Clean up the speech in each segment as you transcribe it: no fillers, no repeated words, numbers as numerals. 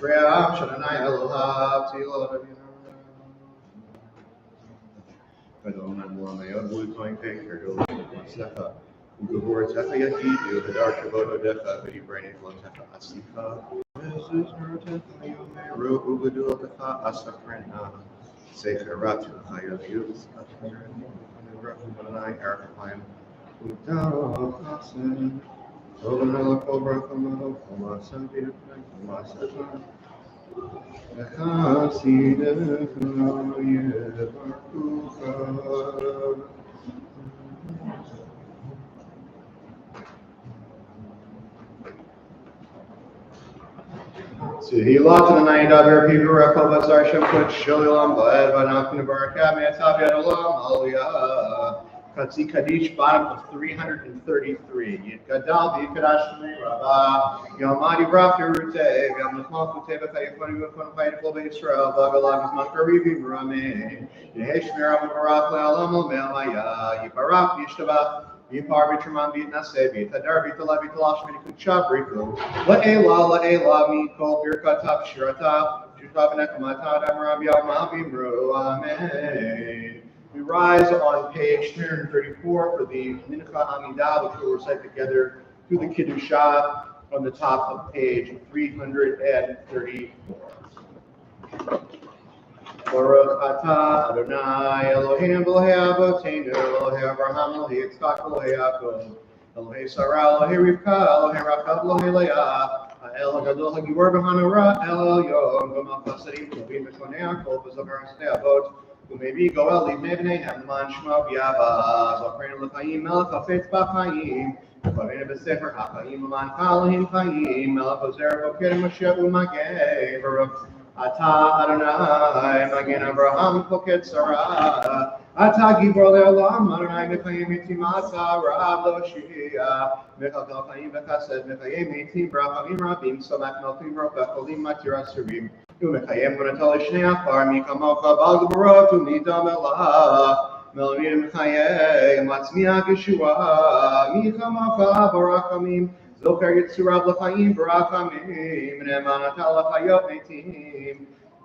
Ram Shananai Elohab Tilo Kadon Lamayo Lutoin Baker Sefa Ugabor Tefa Yahidu Hadar Kabodo Defa Bidi Brain Lotefa Asika This is Rotefa Yumeru Ubadu Defa Asafrena Sefer Ratu Hayayus Rakumanai Arapine Udaro Kasen Oganala Cobra Kamado Koma Santi Koma Satan Sihilot and Naida people Rakova Sarsha put Shilam Bad Vanakuna Baraka Metabian Olam Aliyah Katsi Kadish bottom of 333 Yikadal Yikadash Rabba Yamadi Rafi Rute Yamakmal Kuteva Kayafani Wakon Global Israel Bagalag is Makaribi Rame Yeheshmir Amarak Alam Melmaya Yibarak Yishtaba Yipar Vitraman Vitnase Vitadar Vitala Vitalash Medikucha Briku La Ela Mikol Birkatap Shirata Jutabanakamata Damram Yamavimru Amen. We rise on page 334 for the Mincha Amidah, which we'll recite together through the Kiddushah on the top of page 334. Baruch atah Adonai Eloheinu Elohei Avoteinu Elohei Abraham Elohei Yitzchak Elohei Yaakov Elohei Sarah Elohei Rivka Elohei Rachel Elohei Leah Ha'el HaGadol HaGibor B'Hanura El Elyon G'mal Chasadim Tovim V'Konei HaKol V'Zogar HaSnei Avot U'Mevi Goel Livnei B'neihem L'man Shmo B'Yava Zochreinu L'Chaim Melech HaFetz B'Chaim V'Chareinu B'Sefer HaChaim L'man Elohim Chaim Melech Ozer V'Ker Moshe U'Magei Baruch Atah Adonai Magen Abraham Poket Sarah Atah Gibor Le'olam Adonai Mechayim Mitim Asa Rav Loshia Mechal Chaim V'Chesed Mechayim Mitim Brachavim Rabim Samach Melchim Rochacholim Matir Asurim Umechayim V'Natol Shnei Afar Mikamocha Bal Geborot U'Nidam Elah Melvin Mechayim Matzmiach Yeshua Michamocha Barachamim Zocher Yitzurav L'Chaim Barachamim Ne'eman Atah L'Chayot Meitim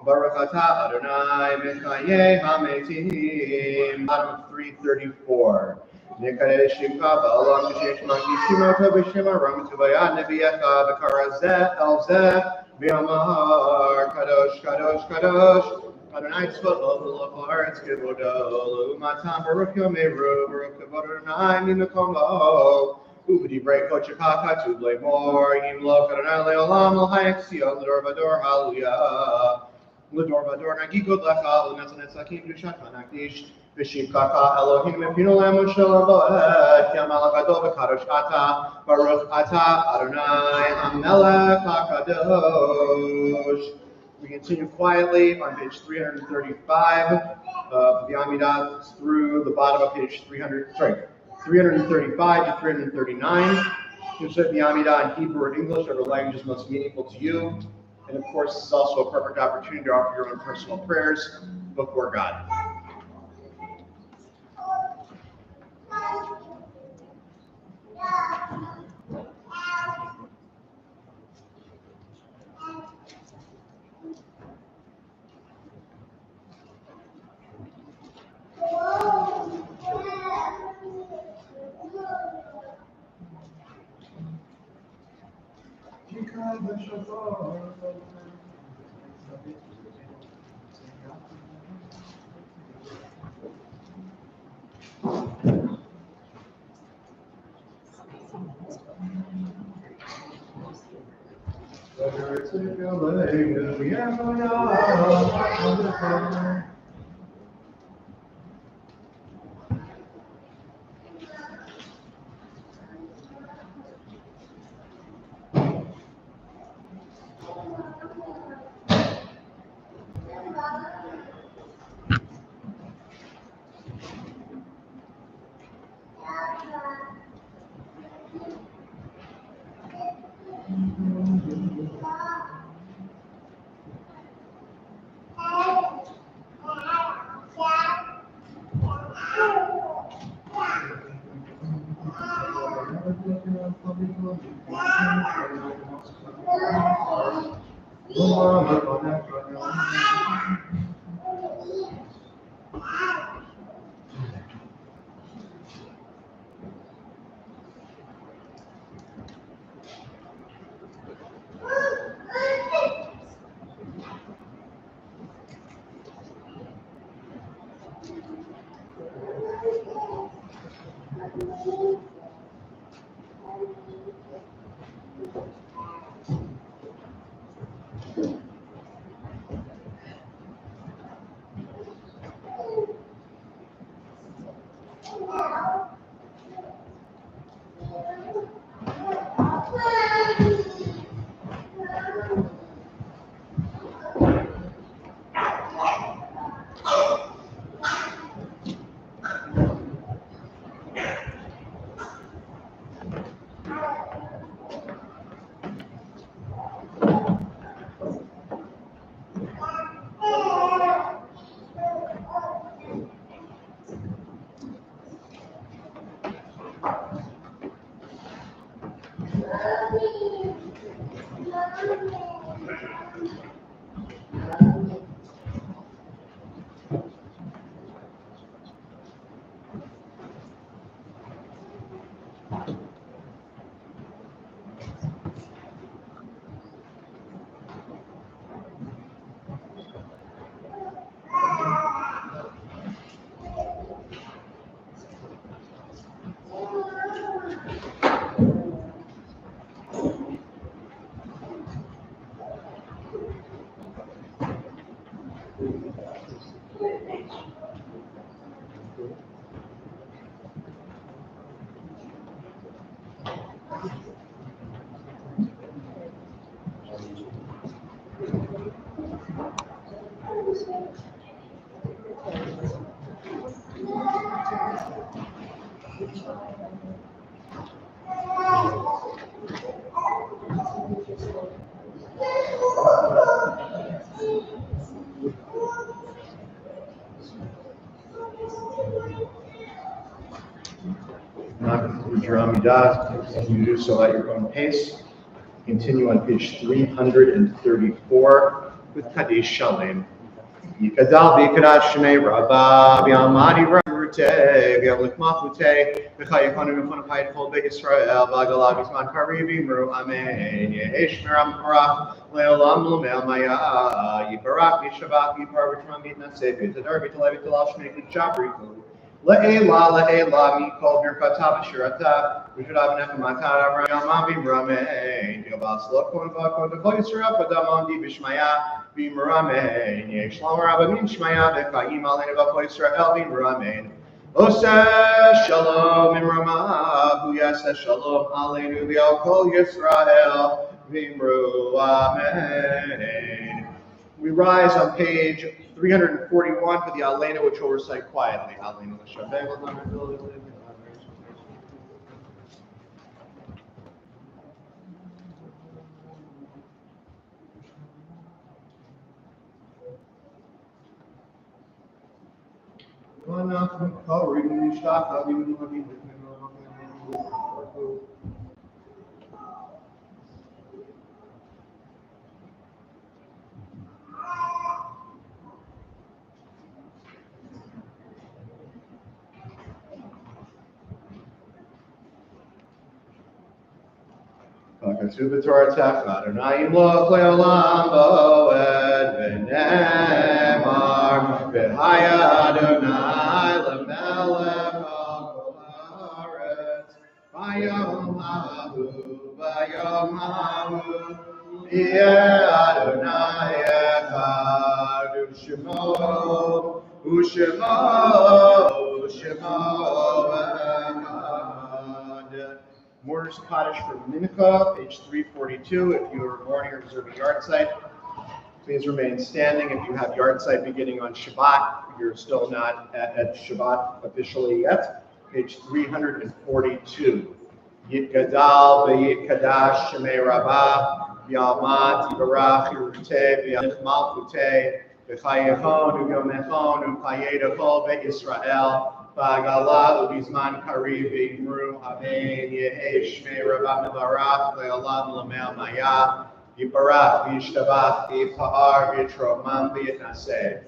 Baruch Atah Adonai Mechayeh HaMeitim. Bottom of 334. Nekadeh Shimcha Ba'olam B'Shem Shemach B'Shem Aram Tuvayad Neviyecha B'Karazeh El Zeh V'Yamar Kadosh Kadosh Kadosh Adonai Tzva'ot L'Haaretz Kevodo L'Umatam Baruch Yomeru Baruch Kavod Adonai Mimakom Lo U'B'Divrei Kochakah Tublei Mor Yimlo Adonai Le'olam L'Hayek Sion L'Dor Vador Hallelujah L'Dor Vador Nagigod Lecha L'Netzanetz Hakim Dushaka Nagdish V'Shivkaka Elohim Epinu Lamo Shalom Bo'ed Yamal HaGadol V'Kadosh Atah Baruch Atah Adonai HaMelech HaKadosh. We continue quietly on page 335 of the Amidah through the bottom of page 335 to 339. You said the Amidah in Hebrew or English, whatever language is most meaningful to you. And of course, this is also a perfect opportunity to offer your own personal prayers before God. Your Amidah, continue to do so at your own pace. Continue on page 334 with Kadesh Shalem. Yikadal b'yikadash shemei rabba b'yamadi rute b'yavlik mafute b'chayekonu b'chonu chayit kol b'Yisrael b'agalav b'zman kariv yimru amen yehesh miram korach le'olam l'mel maya yibarach yishavach yipar v'tram b'yitnaseh b'yitadar b'yitalev b'yitalav shmei b'jabriku Le'ela mikol birkata v'shirata v'shirav nechemata avrayam b'mramein yabas l'kon v'kon v'kol Yisrael v'damandi b'shmaya b'mramein yeshlam rabbanim shmaya v'chayim aleinu v'kol Yisrael b'mramein Oseh shalom imrama v'yaseh shalom aleinu v'kol Yisrael b'mru amen. We rise on page 341 for the Alena, which we'll recite quietly. Alena Adonai lo leolam bo'ed v'nemar v'haya Adonai lemelech kol haaretz v'yom hahu yeh Adonai echad u'shemo echad. Mourner's Cottage for Mincha, page 342. If you are mourning or observing yard site, please remain standing. If you have yard site beginning on Shabbat, you're still not at Shabbat officially yet. Page 342. Yit gadal v'yit kadash shemei rabba v'yalmat yibarach yiruteh v'yalich malchuteh v'chayechon u'yomechon u'chayedachol ve'Yisrael B'agala u'bizman kariv v'yimru amen yehesh shmei rabba mevarach le'olam l'mel maya Yiparak, Yishtabach, Yipa'ar, Yitromam, Yitnase,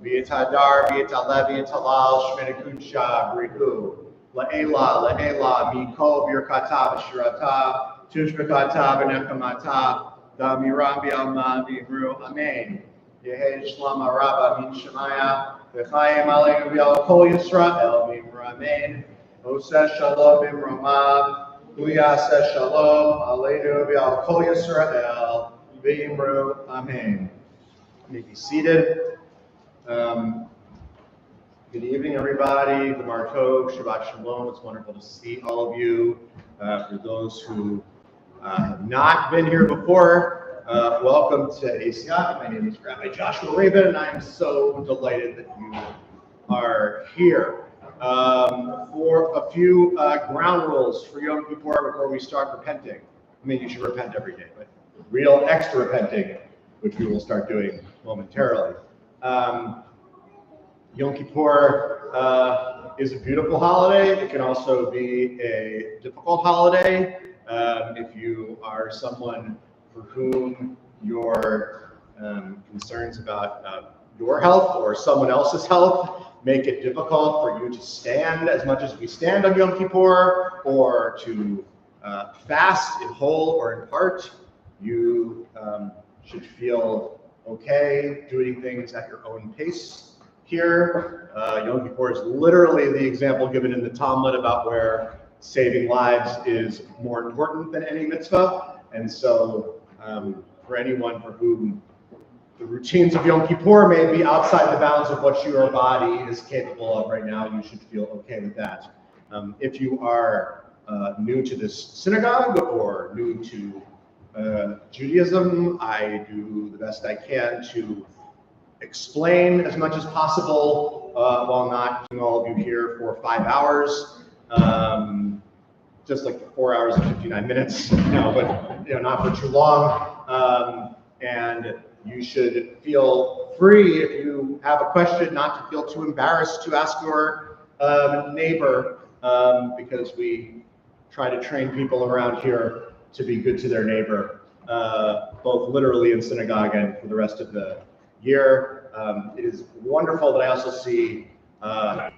Yitadar, Yitalev, Yitalal, Shmenikucha, Briku, La'ela, Mikov, Yirkata, Shirata, Tushbekata, Benekamata, Damiram, Bialma, Vibru, Amen. Yehe Shlama Rabba, Min Shemaya, V'chayim Aleinu Bial Kol Yisrael, Mimra, Amen. Oseh Shalom, Mimramam. Uyaseh Shalom, Aleinu V'al Kol Yisrael, V'imru, Amen. You may be seated. Good evening, everybody. Gemar Tov, Shabbat Shalom. It's wonderful to see all of you. For those who have not been here before, welcome to ACI. My name is Rabbi Joshua Rabin, and I am so delighted that you are here. For a few ground rules for Yom Kippur before we start repenting. I mean, you should repent every day, but real extra repenting, which we will start doing momentarily. Yom Kippur is a beautiful holiday. It can also be a difficult holiday. If you are someone for whom your concerns about your health or someone else's health make it difficult for you to stand as much as we stand on Yom Kippur, or to fast in whole or in part, you should feel okay doing things at your own pace. Here, Yom Kippur is literally the example given in the Talmud about where saving lives is more important than any mitzvah. And so for anyone for whom the routines of Yom Kippur may be outside the bounds of what your body is capable of right now, you should feel okay with that. If you are new to this synagogue or new to Judaism, I do the best I can to explain as much as possible while not keeping all of you here for 5 hours, just like 4 hours and 59 minutes, but not for too long. And you should feel free, if you have a question, not to feel too embarrassed to ask your neighbor, because we try to train people around here to be good to their neighbor, both literally in synagogue and for the rest of the year. It is wonderful that I also see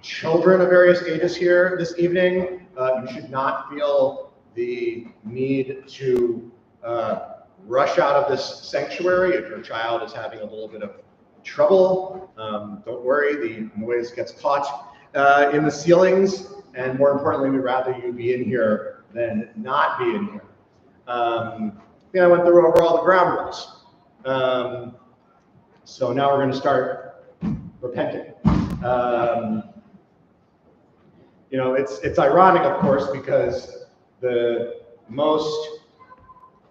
children of various ages here this evening. You should not feel the need to rush out of this sanctuary if your child is having a little bit of trouble. Don't worry, the noise gets caught in the ceilings, and more importantly, we'd rather you be in here than not be in here. I went through over all the ground rules. So now we're going to start repenting. It's ironic, of course, because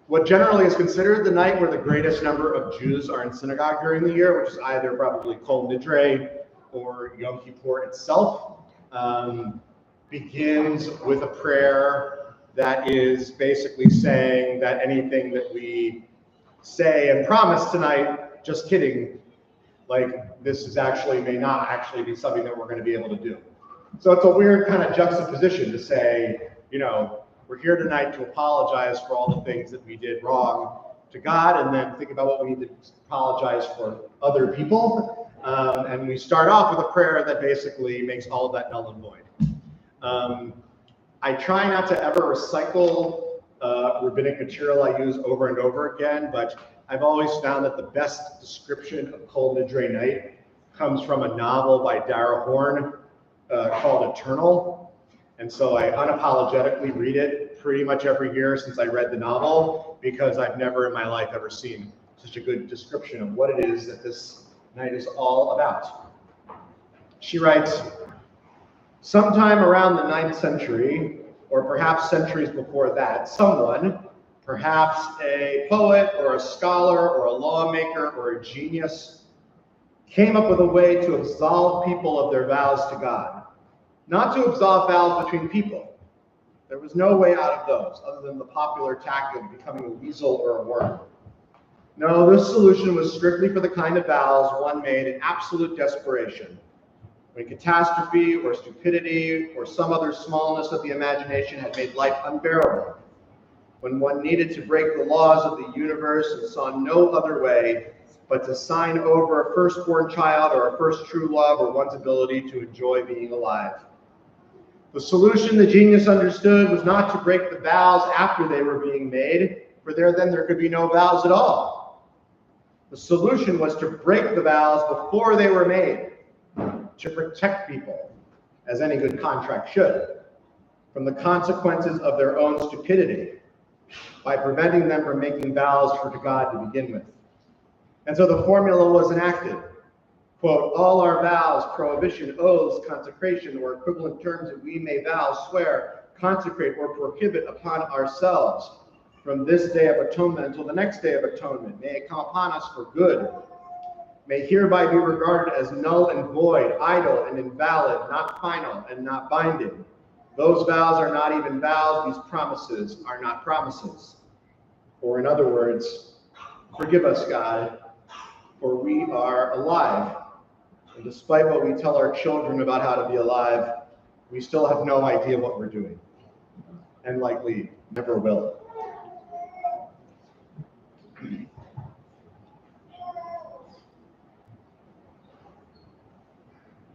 what generally is considered the night where the greatest number of Jews are in synagogue during the year, which is either probably Kol Nidre or Yom Kippur itself, begins with a prayer that is basically saying that anything that we say and promise tonight, just kidding, like this may not actually be something that we're going to be able to do. So it's a weird kind of juxtaposition to say, we're here tonight to apologize for all the things that we did wrong to God, and then think about what we need to apologize for other people. And we start off with a prayer that basically makes all of that null and void. I try not to ever recycle rabbinic material I use over and over again, but I've always found that the best description of Kol Nidre night comes from a novel by Dara Horn called Eternal. And so I unapologetically read it pretty much every year since I read the novel, because I've never in my life ever seen such a good description of what it is that this night is all about. She writes, sometime around the 9th century, or perhaps centuries before that, someone, perhaps a poet or a scholar or a lawmaker or a genius, came up with a way to absolve people of their vows to God. Not to absolve vows between people. There was no way out of those, other than the popular tactic of becoming a weasel or a worm. No, this solution was strictly for the kind of vows one made in absolute desperation, when catastrophe or stupidity or some other smallness of the imagination had made life unbearable. when one needed to break the laws of the universe and saw no other way but to sign over a firstborn child or a first true love or one's ability to enjoy being alive. The solution the genius understood was not to break the vows after they were being made, for then there could be no vows at all. The solution was to break the vows before they were made, to protect people, as any good contract should, from the consequences of their own stupidity, by preventing them from making vows to God to begin with. And so the formula was enacted. Quote, all our vows, prohibition, oaths, consecration, or equivalent terms that we may vow, swear, consecrate, or prohibit upon ourselves from this day of atonement until the next day of atonement, may it come upon us for good, may hereby be regarded as null and void, idle and invalid, not final and not binding. Those vows are not even vows, these promises are not promises. Or in other words, forgive us, God, for we are alive. And despite what we tell our children about how to be alive, we still have no idea what we're doing, and likely never will.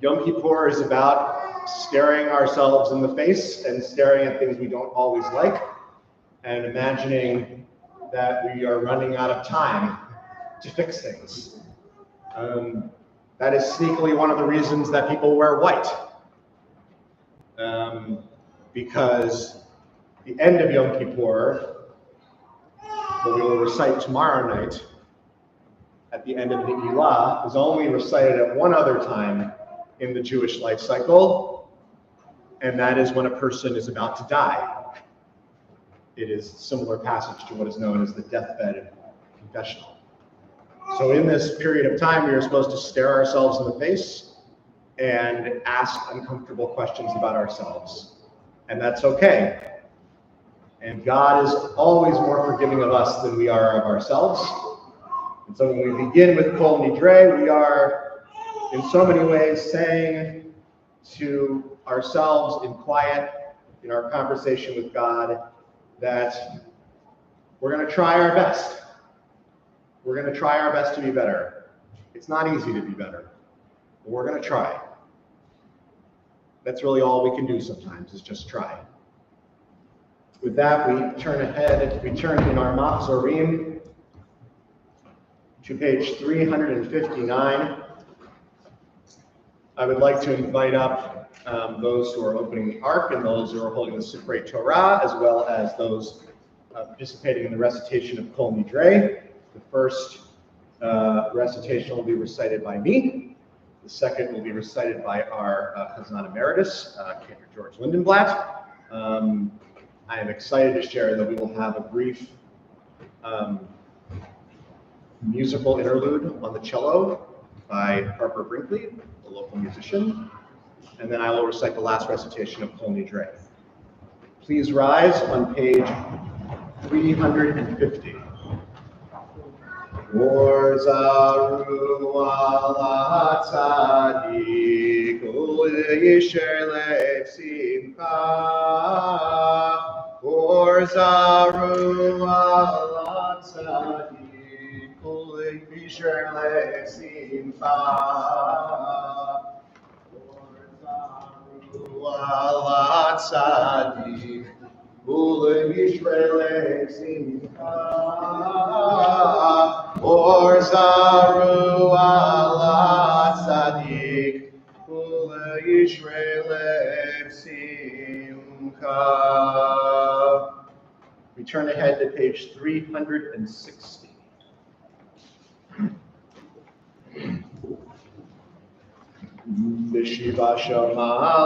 Yom Kippur is about staring ourselves in the face and staring at things we don't always like and imagining that we are running out of time to fix things. That is sneakily one of the reasons that people wear white. Because the end of Yom Kippur, that we will recite tomorrow night at the end of the Elah, is only recited at one other time in the Jewish life cycle, and that is when a person is about to die. It is a similar passage to what is known as the deathbed confessional. So in this period of time, we are supposed to stare ourselves in the face and ask uncomfortable questions about ourselves. And that's okay. And God is always more forgiving of us than we are of ourselves. And so when we begin with Kol Nidre, we are in so many ways saying to ourselves in quiet, in our conversation with God, that we're going to try our best. We're going to try our best to be better. It's not easy to be better, but we're going to try. That's really all we can do sometimes, is just try. With that, we turn in our Machzorim to page 359. I would like to invite up those who are opening the Ark and those who are holding the Sifrei Torah, as well as those participating in the recitation of Kol Nidre. The first recitation will be recited by me. The second will be recited by our Chazan Emeritus, Cantor George Lindenblatt. I am excited to share that we will have a brief musical interlude on the cello by Harper Brinkley, a local musician, and then I will recite the last recitation of Kol Nidre. Please rise on page 350. Or zaru ala tzadik u'yisher le'simcha. Or zaru ala tzadik u'yisher le'simcha. Or zaru ala tzadik u'yisher le'simcha. Or zaru ala tzadik u'yishrei le'simcha. We turn ahead to page 360. B'shiva shamala,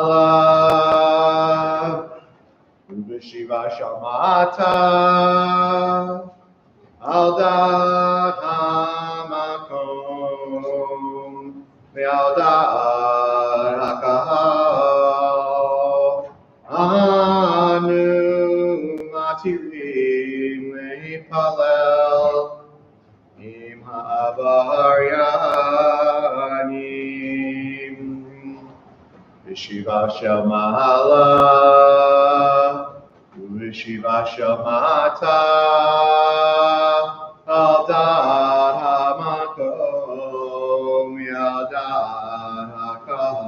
b'shiva shamata. Al dat hamakom ve'al dat hakahal anu matirim le'ipalel im ha'avaryanim b'shiva shel ma'ala Ubishiva Shamata Aldat Hamakom Yadat Hakal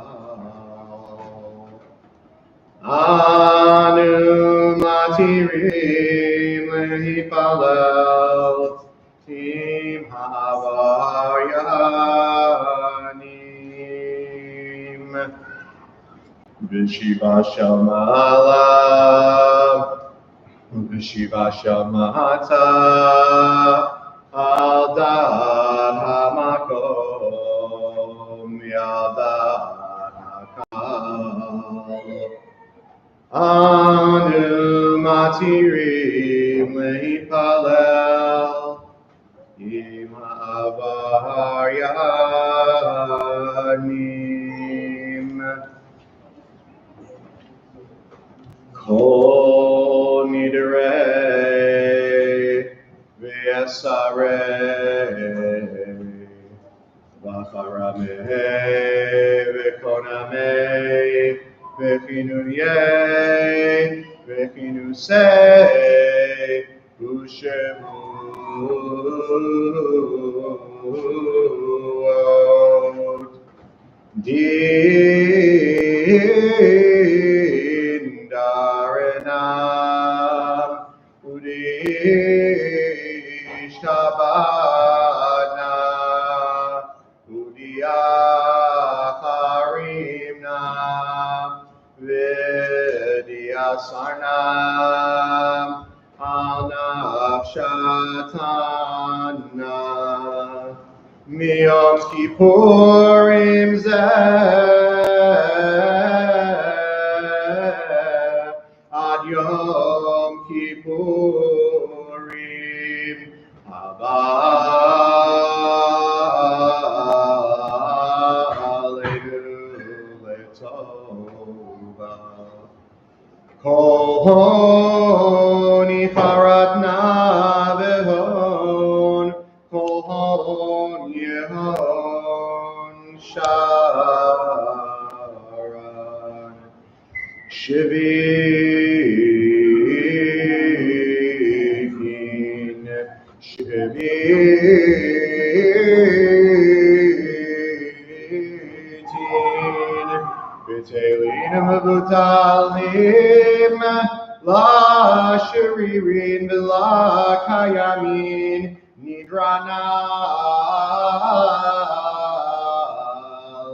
Anu Matirim Lehipalel Tim Havaryanim Vishiva Shamalam Vishiva Shamata Aldat Hamakom Yadat Hakal Anu Matirim Lehipalel Im Havaryanim Kol Nidre Ve'asare V'acharame V'koname V'chinuye V'chinusei Ushemuot Din Darenam Udishtabana Udiacharimna Vidyasarnam Al-Nafshatana Miyom Kippurim Zeh Ad Yom Kippurim Haba Aleinu Letova Kol honi charatna v'hon Kol hon yehon sharan Shivin Shivitin B'telim v'vutalim La shiririn v'la kayamin Nidrana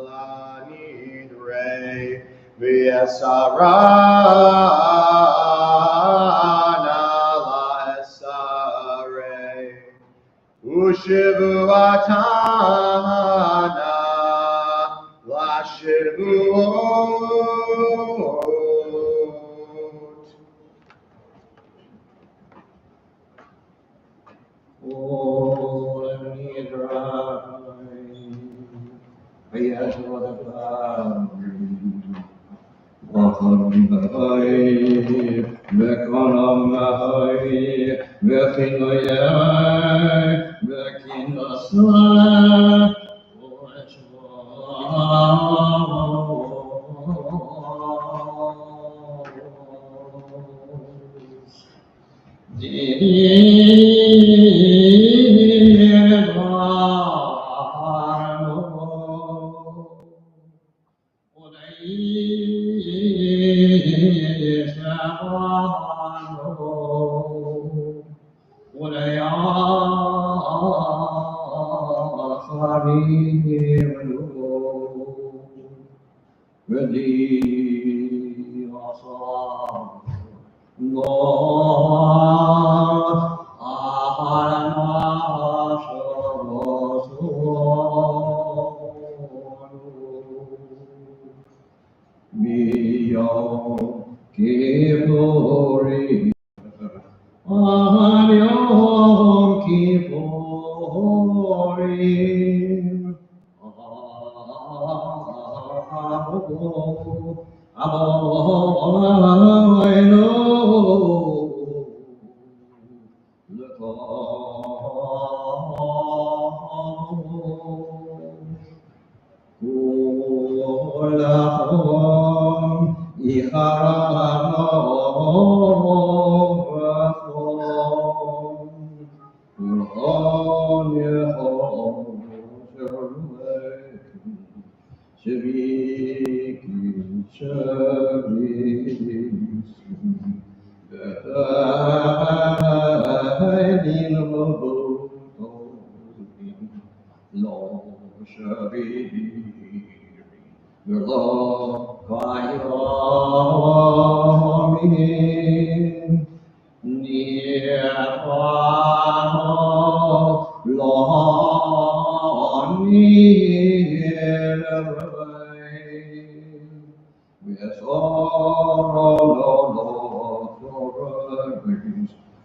la nidre V'yasarana la esare Ushivuatana la shivuot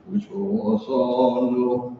which was on the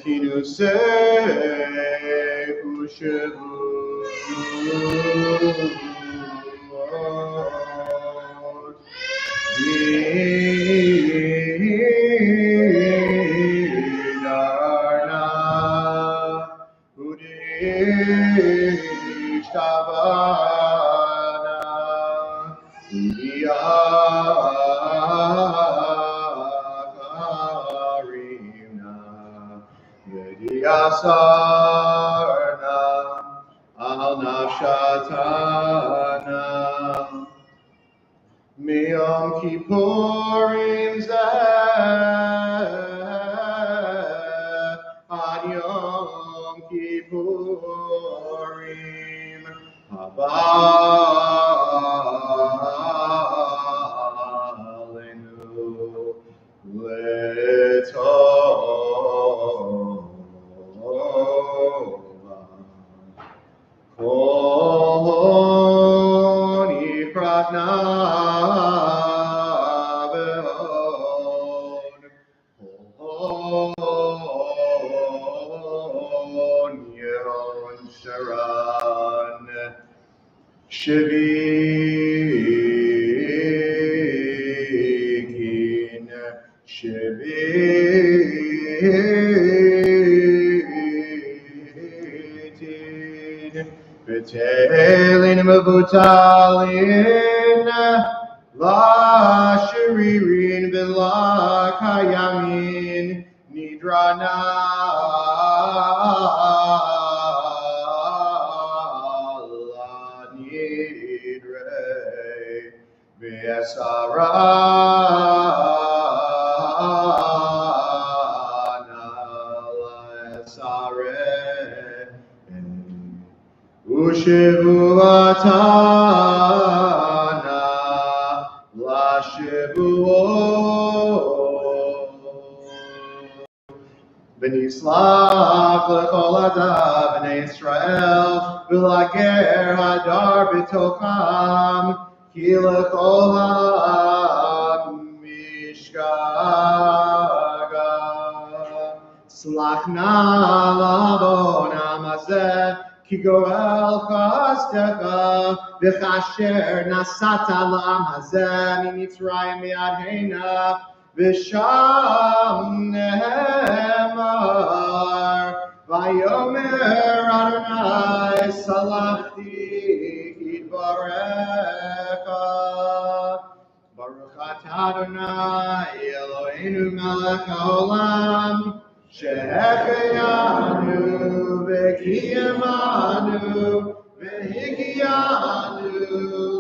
Kinu se ushevu Vidarna Udishtabana Udiyakarina Yediyasarna Al-Nafshatana Miyom Kippurim Zeh Ad Yom Kippurim Haba Alenu Letova Kol Yifratna Ve'od Kol Yon Sharan Shevikin Shevitin Betelin Mabutalin La Shiririn Vila Kayamin Nidrana La Nidre Vesarana La Sare Ushivuatana La Shivuot V'nislach l'chol hadav b'nei Yisrael v'lager hadar b'tocham ki l'chol ha'mishkaga slachna l'avon ha'mazeh ki goel chastecha v'chasher nasata l'am hazeh mimitzrayim mi'ad heina V'sham nehemar Vayomer Adonai Salachti Yitvarecha Baruch atah Adonai Eloheinu melech haolam Shehecheyanu v'kiyamanu v'higiyanu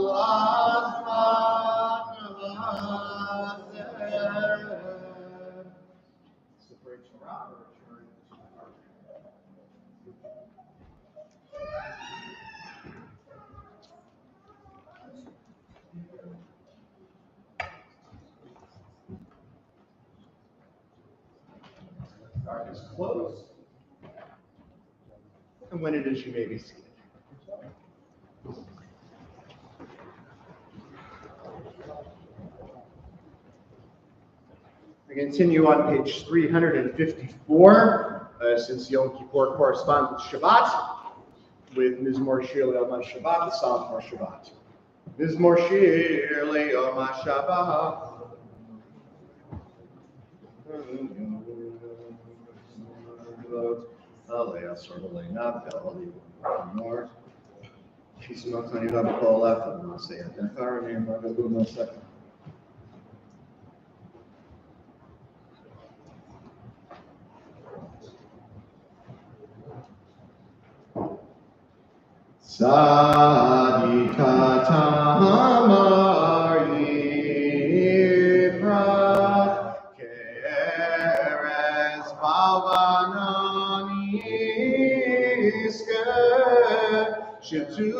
l'azman Dark is close. And when it is, you may be seated. We continue on page 354, since Yom Kippur corresponds with Shabbat, with Mizmor Shir Le'Yom Shabbat, the Psalm for Shabbat. Mizmor Shir Le'Yom Shabbat. Sadikatamar Yifrach Keres Balvanan Yiske Shetulim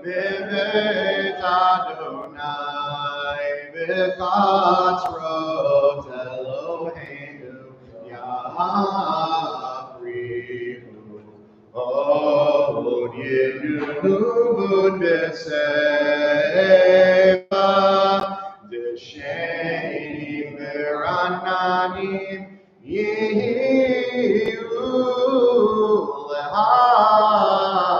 B'Beit Adonai B'Chatzrot Eloheinu Ya'aprihu Od Yeduvun B'Seva D'Shenim V'Rananim Yehu lehagid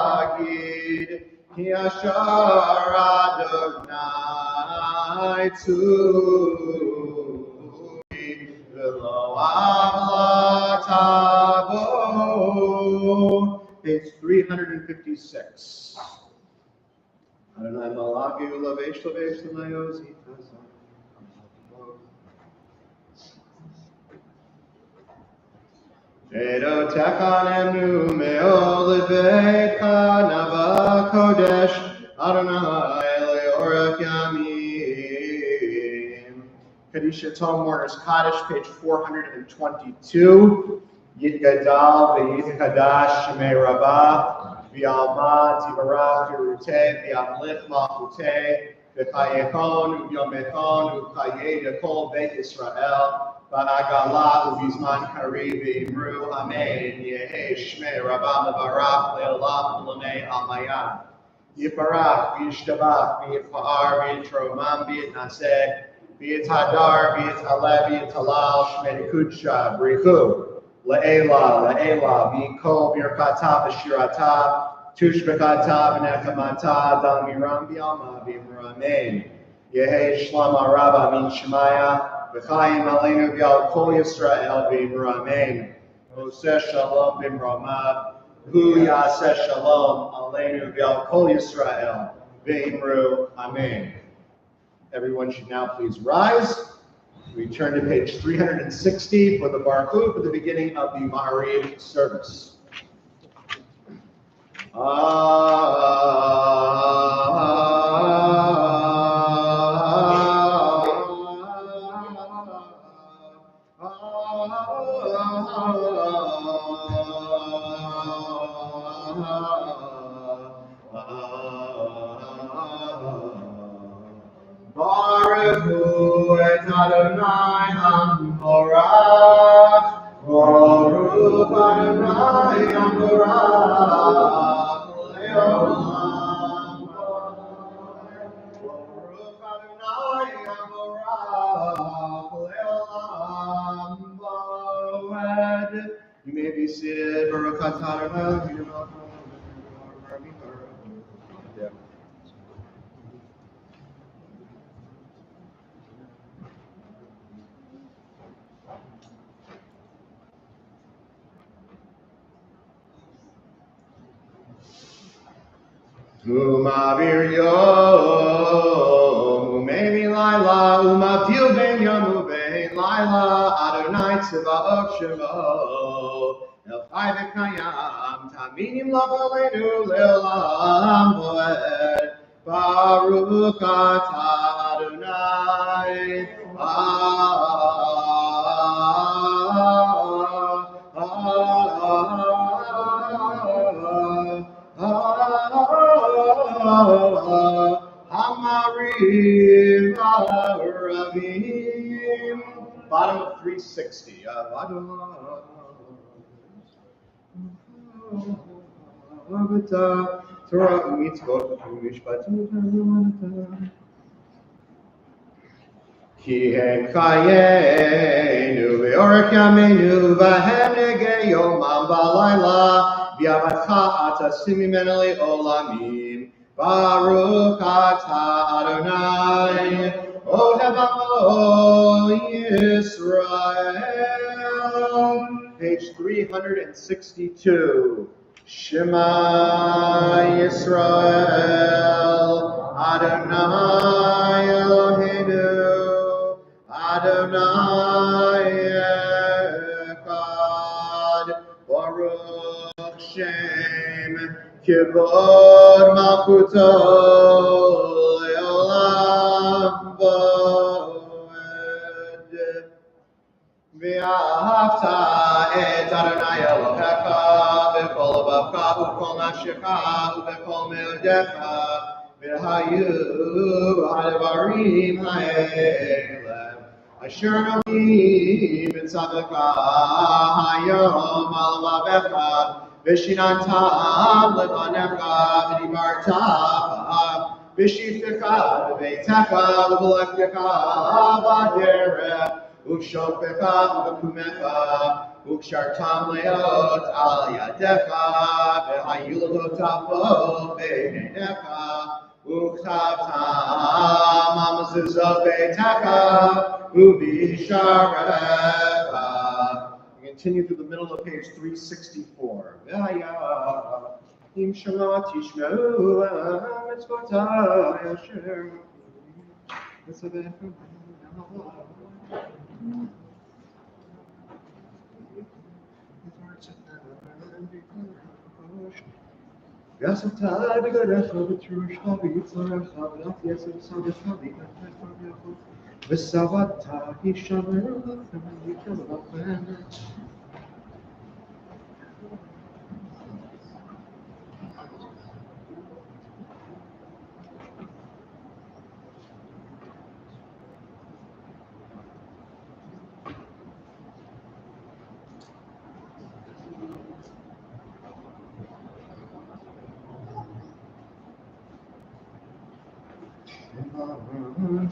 ki ashar Adonai tzuri v'lo avlatavo. Page 356. Adonai malagi ulavesh lavesh l'mayozi. Edo tekanenu me'oliveka nava kodesh Adonai le'orach yamim. Kadisha Tom Warner's Kaddish, page 422. Yit gadal ve'yit kadash shemei rabah v'yalma tibarach yeruteh v'yamlich malchuteh v'chayechon u'yomechon u'chayeh dekol beit Yisrael V'agala u'bizman kari v'imru amen Yehi shmei rabah mevarach le'olam u'lamei amayah Yiparach v'yishtabach v'yipa'ar v'yitromam v'yitnaseh v'yithadar v'yithaleh v'yithalal shmei kudsha b'richu Le'ela v'yikol v'yirkata v'shirata tushbekata v'nekamata damiram v'yalma v'imru amen Yehi shlama rabba min shemaya V'chaim aleinu v'al kol Yisrael v'imru amen. Oseh shalom b'mramav, hu yaseh shalom aleinu v'al kol Yisrael v'imru amen. Everyone should now please rise. We turn to page 360 for the Baruch for the beginning of the Ma'ariv service. Baruch hu et Adonai HaMorach, Baruch Adonai HaMorach, Le'olam. Baruch Adonai HaMorach, Le'olam V'oed. You may be seated. Baruch atah Adonai. Yeah. Umavir yom, umemi laila, umavdil ben yom ubein laila, Adonai tziva'ot shemo, el chai v'kayam, taminim lavaleinu le'olam v'oed, Baruch atah Adonai, Hamariv Aravim. Bottom of 360. Torah u'mitzvot u'mishpatim. Ki hem chayenu ve'orach yameinu v'hem negei yomam v'alayla v'yavatcha atasim mimenu le'olamim Baruch atah Adonai ohev amo Yisrael. Page 362. Shema Yisrael Adonai Eloheinu Adonai Echad Baruch Shem Kibod Malchuto Leolam V'oed V'ahavta et Adonai Elohecha V'kol avavcha u'kol nafshecha u'v'kol me'odecha V'hayu ha'devarim ha'eleh Asher no'im b'tzadaka hayom al avavecha V'shinantam levanecha v'dibarta v'shiftecha v'beitecha v'v'lechtecha v'aderech Ukshopecha ukakumecha, ukshartam leot al yadecha, v'hayulototafo beinecha, uktabtam amazuzot beitecha, ubisharecha. Continue through the middle of page 364. Im shema tishmeru mitzvotai asher mitzvotechem. Yasavtai b'gadecha v'trushcha v'yitzarecha v'yafyesim savecha v'yafyecha v'savata hishameru lachem v'yichem lachem.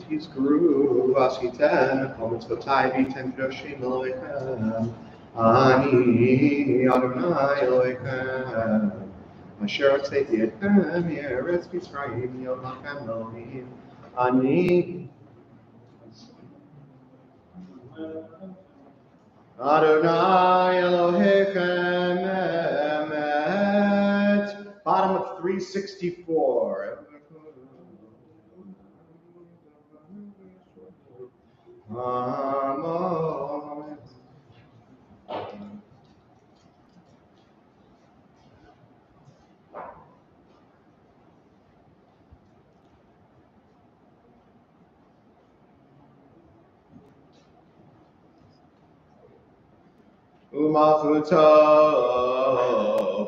He's Guru Vasiten, Mitzvotai V'Ten Kedoshim Elohechem, Ani Adonai Elohechem, Asher Hotzeti Etchem Me'eretz Mitzrayim Yod Lachem Elohim, Ani Adonai Elohechem Emet. Bottom of 364. Amen. Umalchuto,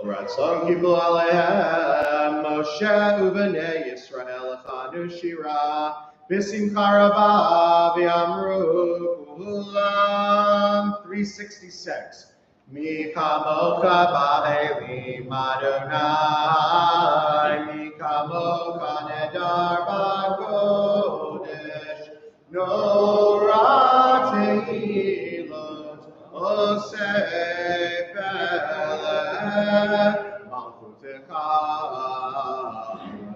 Ratzon Kiblu Alehem, Moshe Ubenei Yisrael Echanu Shira, B'Simcha Rabah V'Amru Kulam. 366. Mi kamocha ba'elim Adonai, mi kamocha nedar ba'kodesh, Norah tehilot oseh peleh, malchutecha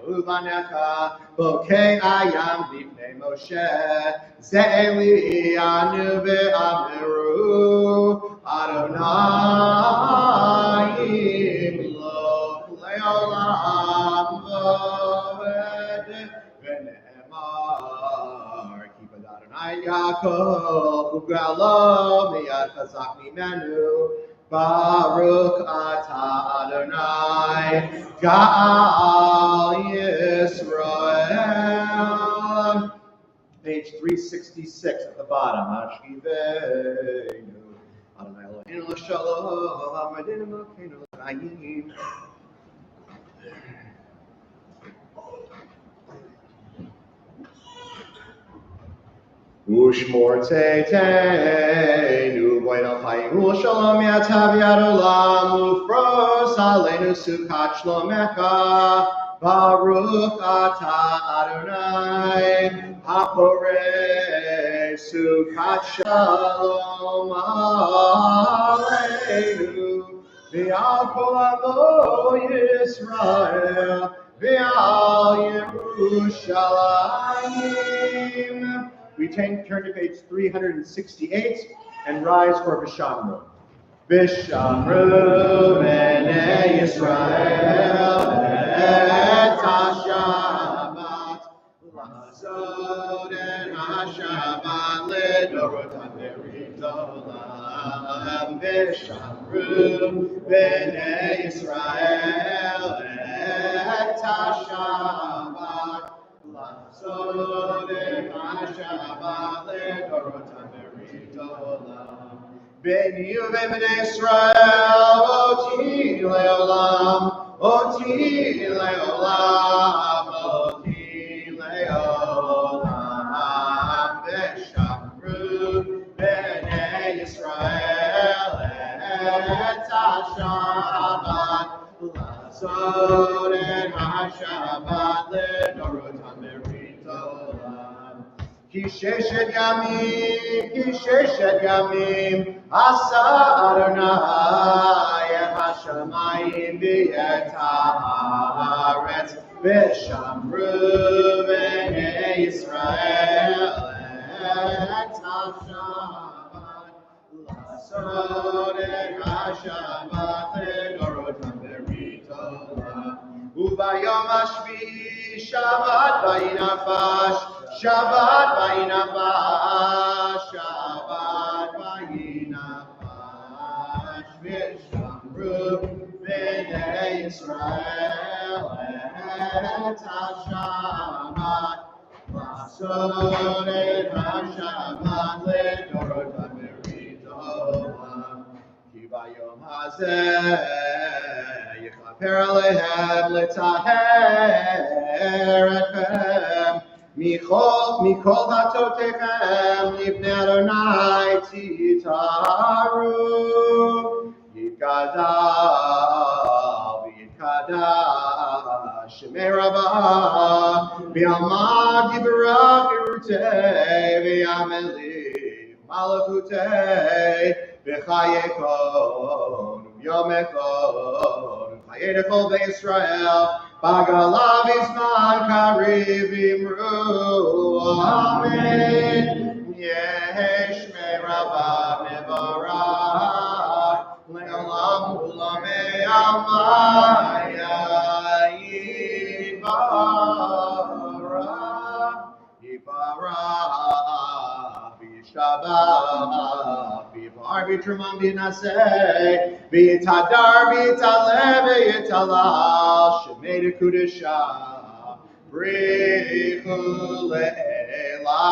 uvanecha, bokei ayam lifnei Moshe, ze'eli anu ve'amiru, Adonai imloch le'olam v'ed, v'ne'emar, kipad Adonai Yaakov, u'galo miyad chazak mimenu, Baruch atah Adonai, Ga'al Yisrael. Page 366 at the bottom. Hashkiveinu. Adonai Eloheinu l'shalom, Adonai Eloheinu l'chayim. Ushmor teiteinu v'oidal chayim u'shalom yatav yad olam ufros aleinu sukat shlomecha Baruch atah Adonai haporei sukat shalom aleinu v'al kol amo Yisrael v'al Yerushalayim. We turn to page 368 and rise for Vishamru. Vishamru b'nei Yisrael et HaShabbat l'asod et HaShabbat l'dorotam berit olam. Vishamru b'nei Yisrael et HaShabbat l'asod et HaShabbat l'dorotam berit olam. Beni u'bnei Yisrael oti le'olam, oti le'olam, oti le'olam. V'shamru b'nei Yisrael et HaShabbat l'asod et HaShabbat l'dorotam berit olam. Ki Sheshet Yamim, Asa Adonai et Hashamayim v'et haaretz, v'shamru b'nei Yisrael et Hashamayim, Lasod et Hashamayim le'dorotam beritah. Ubayom hashvi Shabbat vayinafash, Shabbat vayinafash, Shabbat vayinafash, v'shamru b'nei Yisrael et Hashamayim, Lasod et Hashamayim le'dorotam beritah. Ki bayom hazeh Yichaper alehem letaher etchem mikol hatotechem lifnei Adonai titaru yitkadal v'yitkadash shemei rabbah v'yamad yivarach irutei v'yamelech malachutei v'chayekon v'yomekon v'chayekol v'Yisrael b'galav izman kariv imru amen yesh me'rabav nevarach le'olam ulamei amaya yivarach Shabbat, Bivar, Bitramam, Binaseh, Bitadar, Bitaleh, Bitalal, Shemei Kudesha, Brichu Le'ela,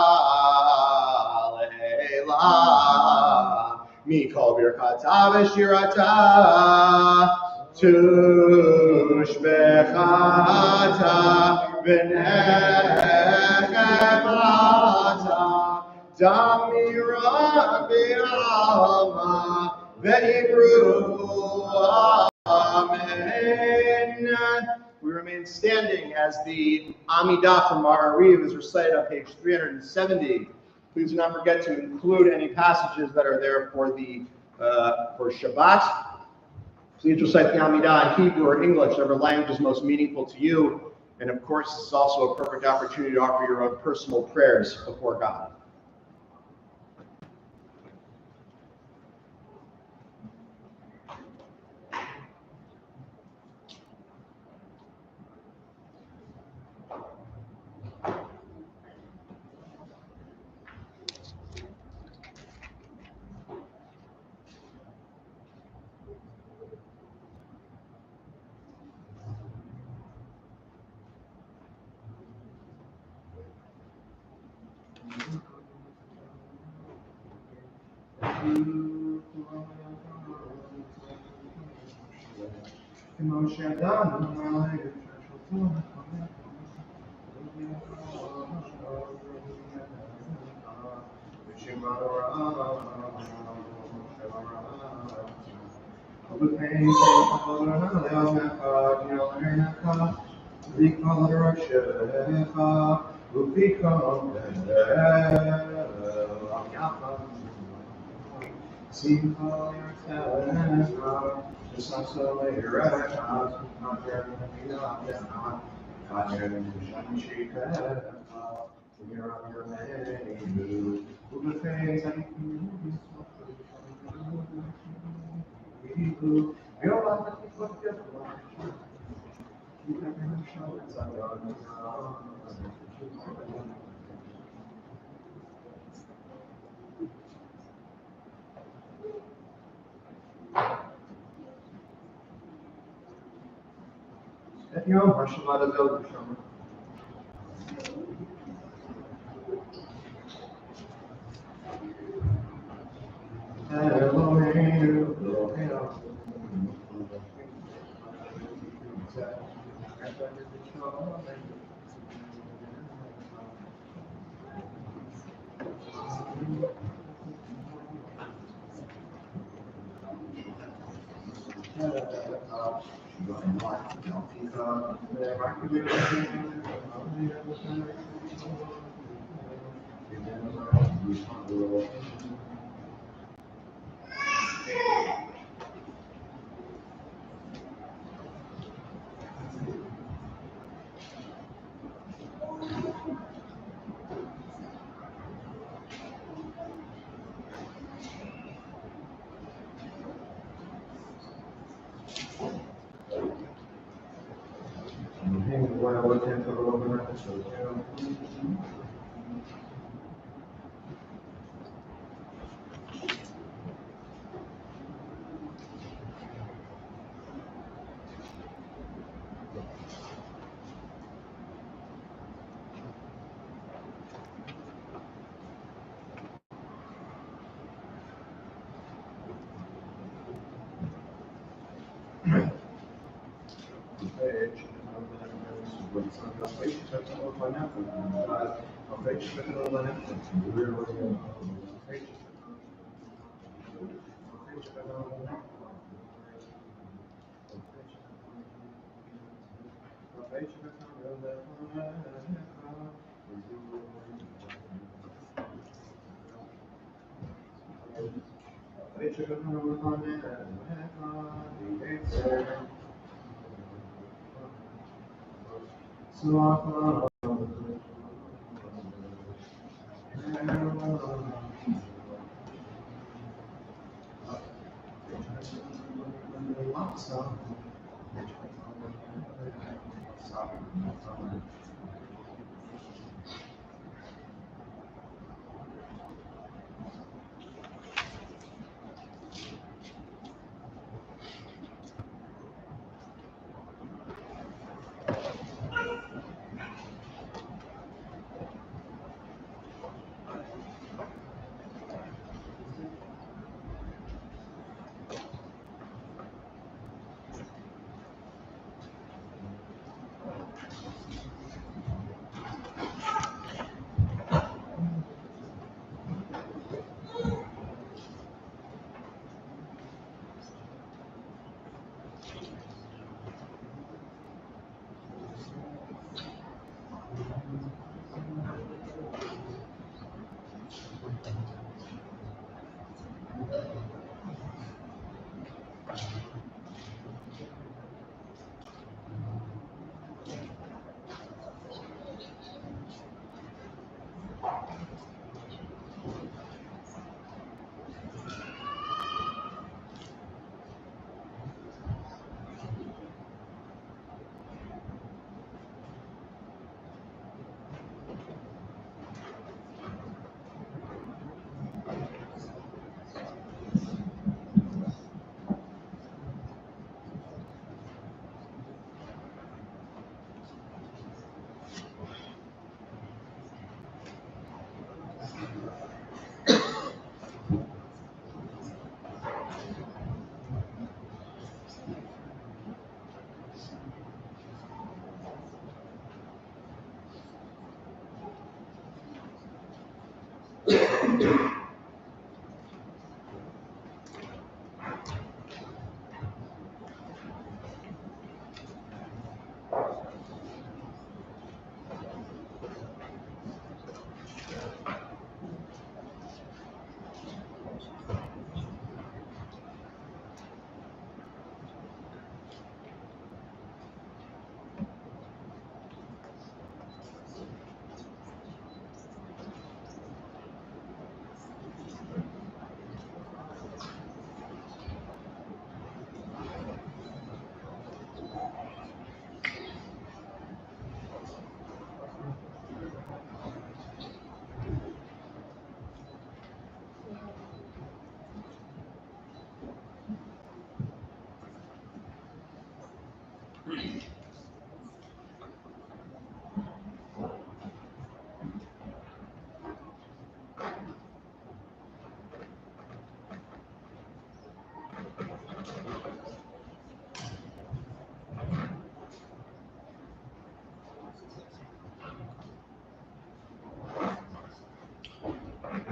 Le'ela, Mikol Birkata, V'shirata, Tush Bechata, V'nechemata, Damira be'alma ve'ibru amen. We remain standing as the Amidah from Ma'ariv is recited on page 370. Please do not forget to include any passages that are there for the for Shabbat. Please recite the Amidah in Hebrew or English, whatever language is most meaningful to you. And of course, this is also a perfect opportunity to offer your own personal prayers before God.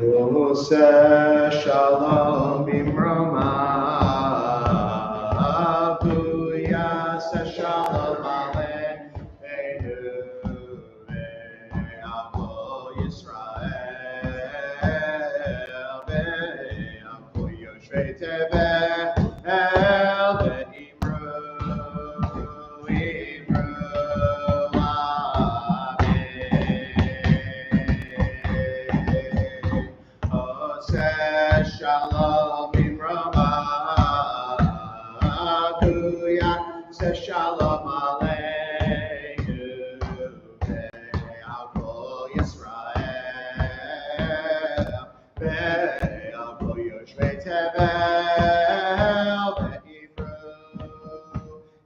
Ose shalom bimroma, Abuya se shalom aleinu, Ve'avo Yisrael. says Shalom Aleinu, Ve'al Kol Yisrael, Ve'al Kol Yoshvei Tevel,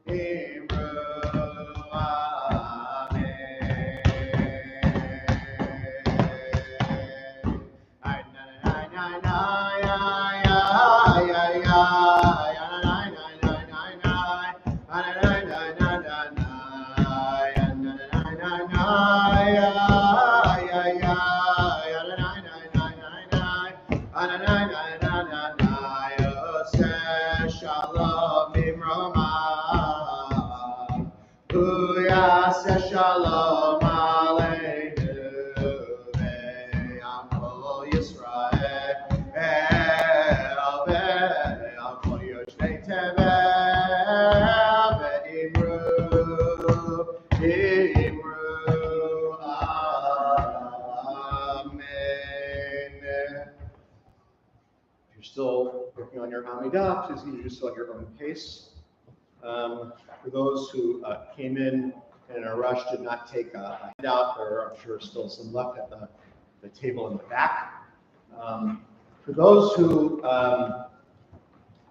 Ve'Ivru, Shalom Aleinu, Ve'al Kol Yisrael, Ve'al Kol Yoshvei Tevel, Ve'Ivru, Amen. If you're still working on your Amidah, please use this at your own pace. For those who came in a rush, did not take a handout, there are, I'm sure, still some left at the table in the back. For those who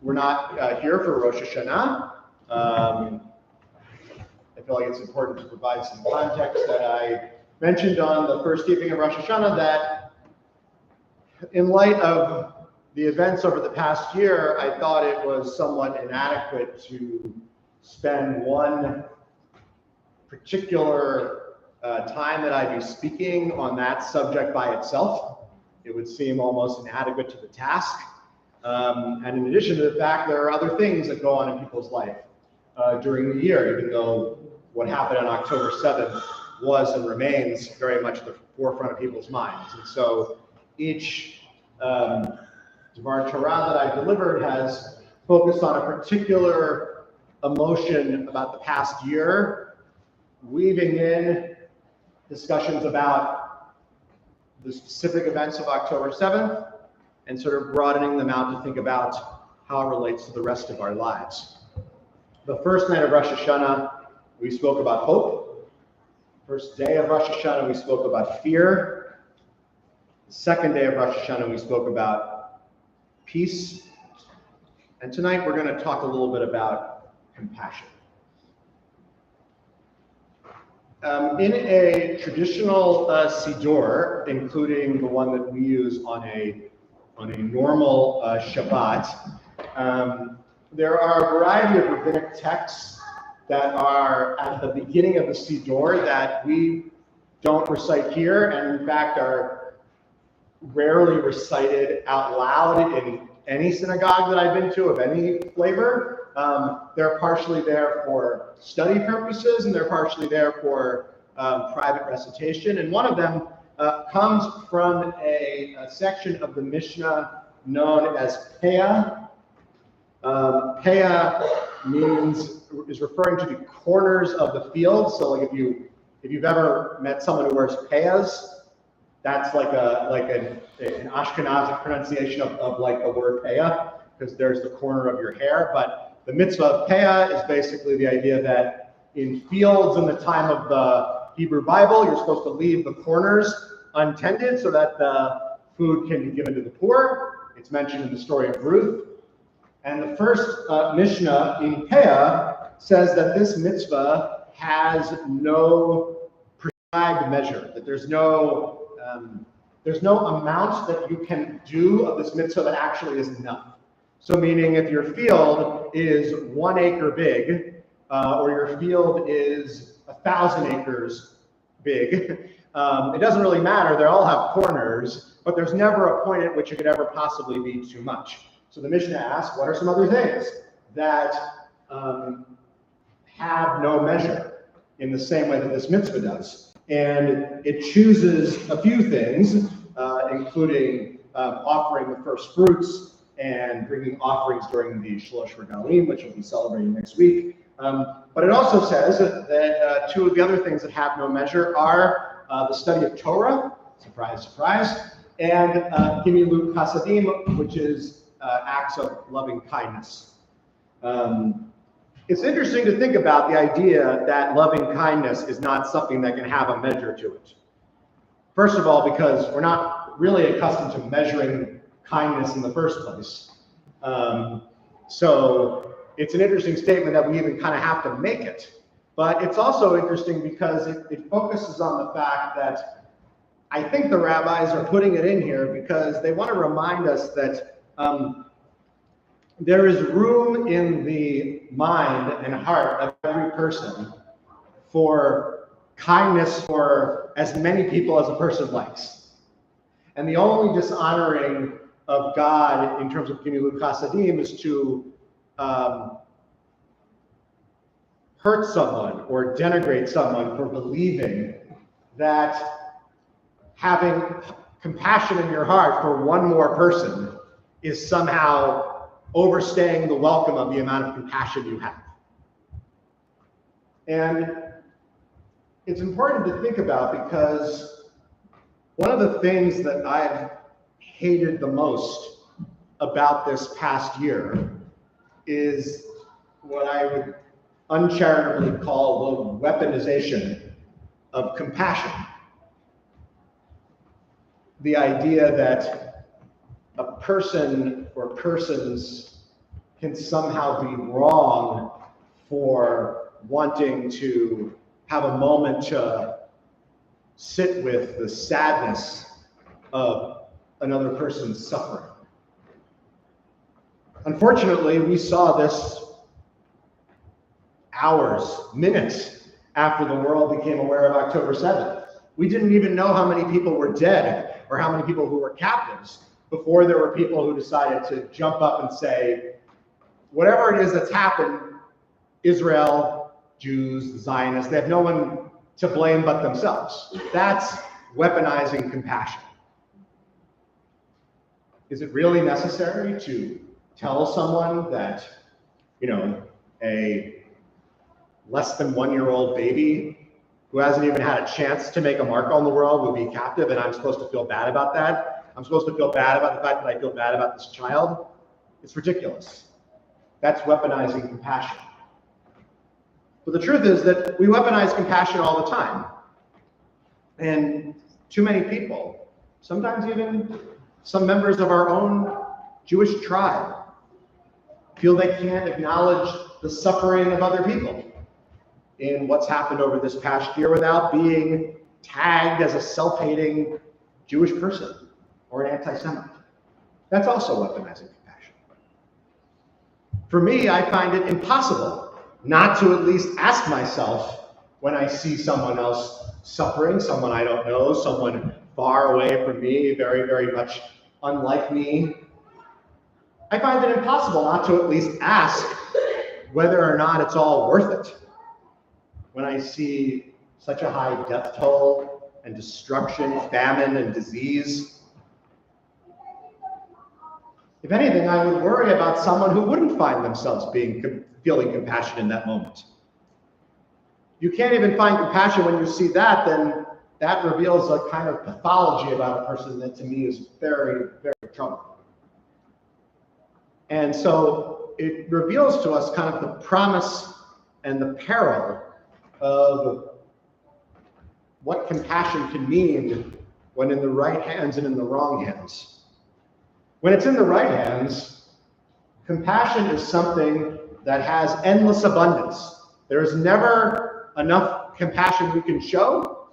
were not here for Rosh Hashanah, I feel like it's important to provide some context that I mentioned on the first evening of Rosh Hashanah, that in light of the events over the past year, I thought it was somewhat inadequate to spend one particular time that I'd be speaking on that subject by itself. It would seem almost inadequate to the task. And in addition to the fact, there are other things that go on in people's life during the year, even though what happened on October 7th was and remains very much at the forefront of people's minds. And so each Dvar Torah that I delivered has focused on a particular emotion about the past year, weaving in discussions about the specific events of October 7th and sort of broadening them out to think about how it relates to the rest of our lives. The first night of Rosh Hashanah, we spoke about hope. First day of Rosh Hashanah, we spoke about fear. The second day of Rosh Hashanah, we spoke about peace. And tonight, we're going to talk a little bit about compassion. In a traditional Siddur, including the one that we use on a normal Shabbat, there are a variety of rabbinic texts that are at the beginning of the Siddur that we don't recite here, and in fact are rarely recited out loud in any synagogue that I've been to of any flavor. They're partially there for study purposes, and they're partially there for private recitation. And one of them comes from a section of the Mishnah known as Peah. Peah is referring to the corners of the field. So like if you've ever met someone who wears payas, that's like an Ashkenazic pronunciation of like the word peah, because there's the corner of your hair. But the mitzvah of peah is basically the idea that in fields in the time of the Hebrew Bible, you're supposed to leave the corners untended so that the food can be given to the poor. It's mentioned in the story of Ruth. And the first Mishnah in peah says that this mitzvah has no prescribed measure, that there's no amount that you can do of this mitzvah that actually is enough. So meaning if your field is 1 acre big, or your field is 1,000 acres big, it doesn't really matter. They all have corners, but there's never a point at which it could ever possibly be too much. So the Mishnah asks, what are some other things that have no measure in the same way that this mitzvah does? And it chooses a few things, including offering the first fruits and bringing offerings during the Shalosh Regalim, which we'll be celebrating next week. But it also says that two of the other things that have no measure are the study of Torah, surprise, surprise, and Gimilut Chasadim, which is acts of loving kindness. It's interesting to think about the idea that loving kindness is not something that can have a measure to it. First of all, because we're not really accustomed to measuring kindness in the first place. So it's an interesting statement that we even kind of have to make it. But it's also interesting because it focuses on the fact that I think the rabbis are putting it in here because they want to remind us that there is room in the mind and heart of every person for kindness for as many people as a person likes. And the only dishonoring of God in terms of Gemilut Chasadim is to hurt someone or denigrate someone for believing that having compassion in your heart for one more person is somehow overstaying the welcome of the amount of compassion you have. And it's important to think about because one of the things that I've hated the most about this past year is what I would uncharitably call the weaponization of compassion. The idea that a person or persons can somehow be wrong for wanting to have a moment to sit with the sadness of another person's suffering. Unfortunately, we saw this hours, minutes after the world became aware of October 7th. We didn't even know how many people were dead or how many people who were captives before there were people who decided to jump up and say, whatever it is that's happened, Israel, Jews, the Zionists, they have no one to blame but themselves. That's weaponizing compassion. Is it really necessary to tell someone that, a less than 1-year-old baby who hasn't even had a chance to make a mark on the world will be captive and I'm supposed to feel bad about that? I'm supposed to feel bad about the fact that I feel bad about this child? It's ridiculous. That's weaponizing compassion. But the truth is that we weaponize compassion all the time. And too many people, sometimes even some members of our own Jewish tribe, feel they can't acknowledge the suffering of other people in what's happened over this past year without being tagged as a self-hating Jewish person or an anti-Semite. That's also weaponizing compassion. For me, I find it impossible not to at least ask myself when I see someone else suffering, someone I don't know, someone far away from me, very, very much unlike me. I find it impossible not to at least ask whether or not it's all worth it when I see such a high death toll and destruction, famine and disease. If anything, I would worry about someone who wouldn't find themselves feeling compassion in that moment. You can't even find compassion when you see that, then that reveals a kind of pathology about a person that to me is very, very troubling. And so it reveals to us kind of the promise and the peril of what compassion can mean when in the right hands and in the wrong hands. When it's in the right hands, compassion is something that has endless abundance. There is never enough compassion we can show,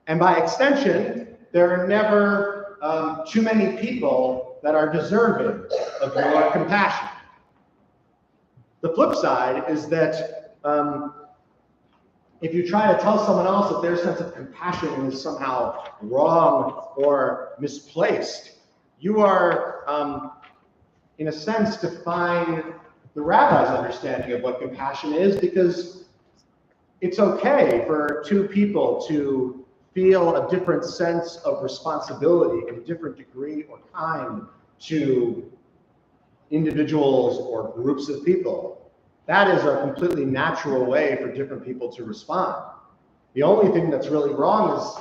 and by extension, there are never too many people that are deserving of your compassion. The flip side is that if you try to tell someone else that their sense of compassion is somehow wrong or misplaced, you are, in a sense, defying the rabbi's understanding of what compassion is, because it's okay for two people to feel a different sense of responsibility in a different degree or kind to individuals or groups of people. That is a completely natural way for different people to respond. The only thing that's really wrong is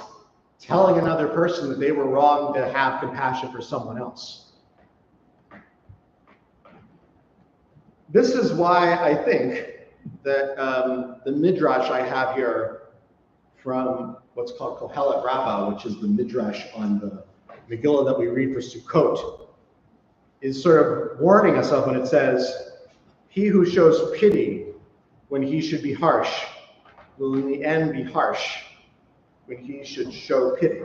telling another person that they were wrong to have compassion for someone else. This is why I think the midrash I have here from what's called Kohelet Rabbah, which is the midrash on the Megillah that we read for Sukkot, is sort of warning us of when it says, "He who shows pity when he should be harsh will in the end be harsh when he should show pity."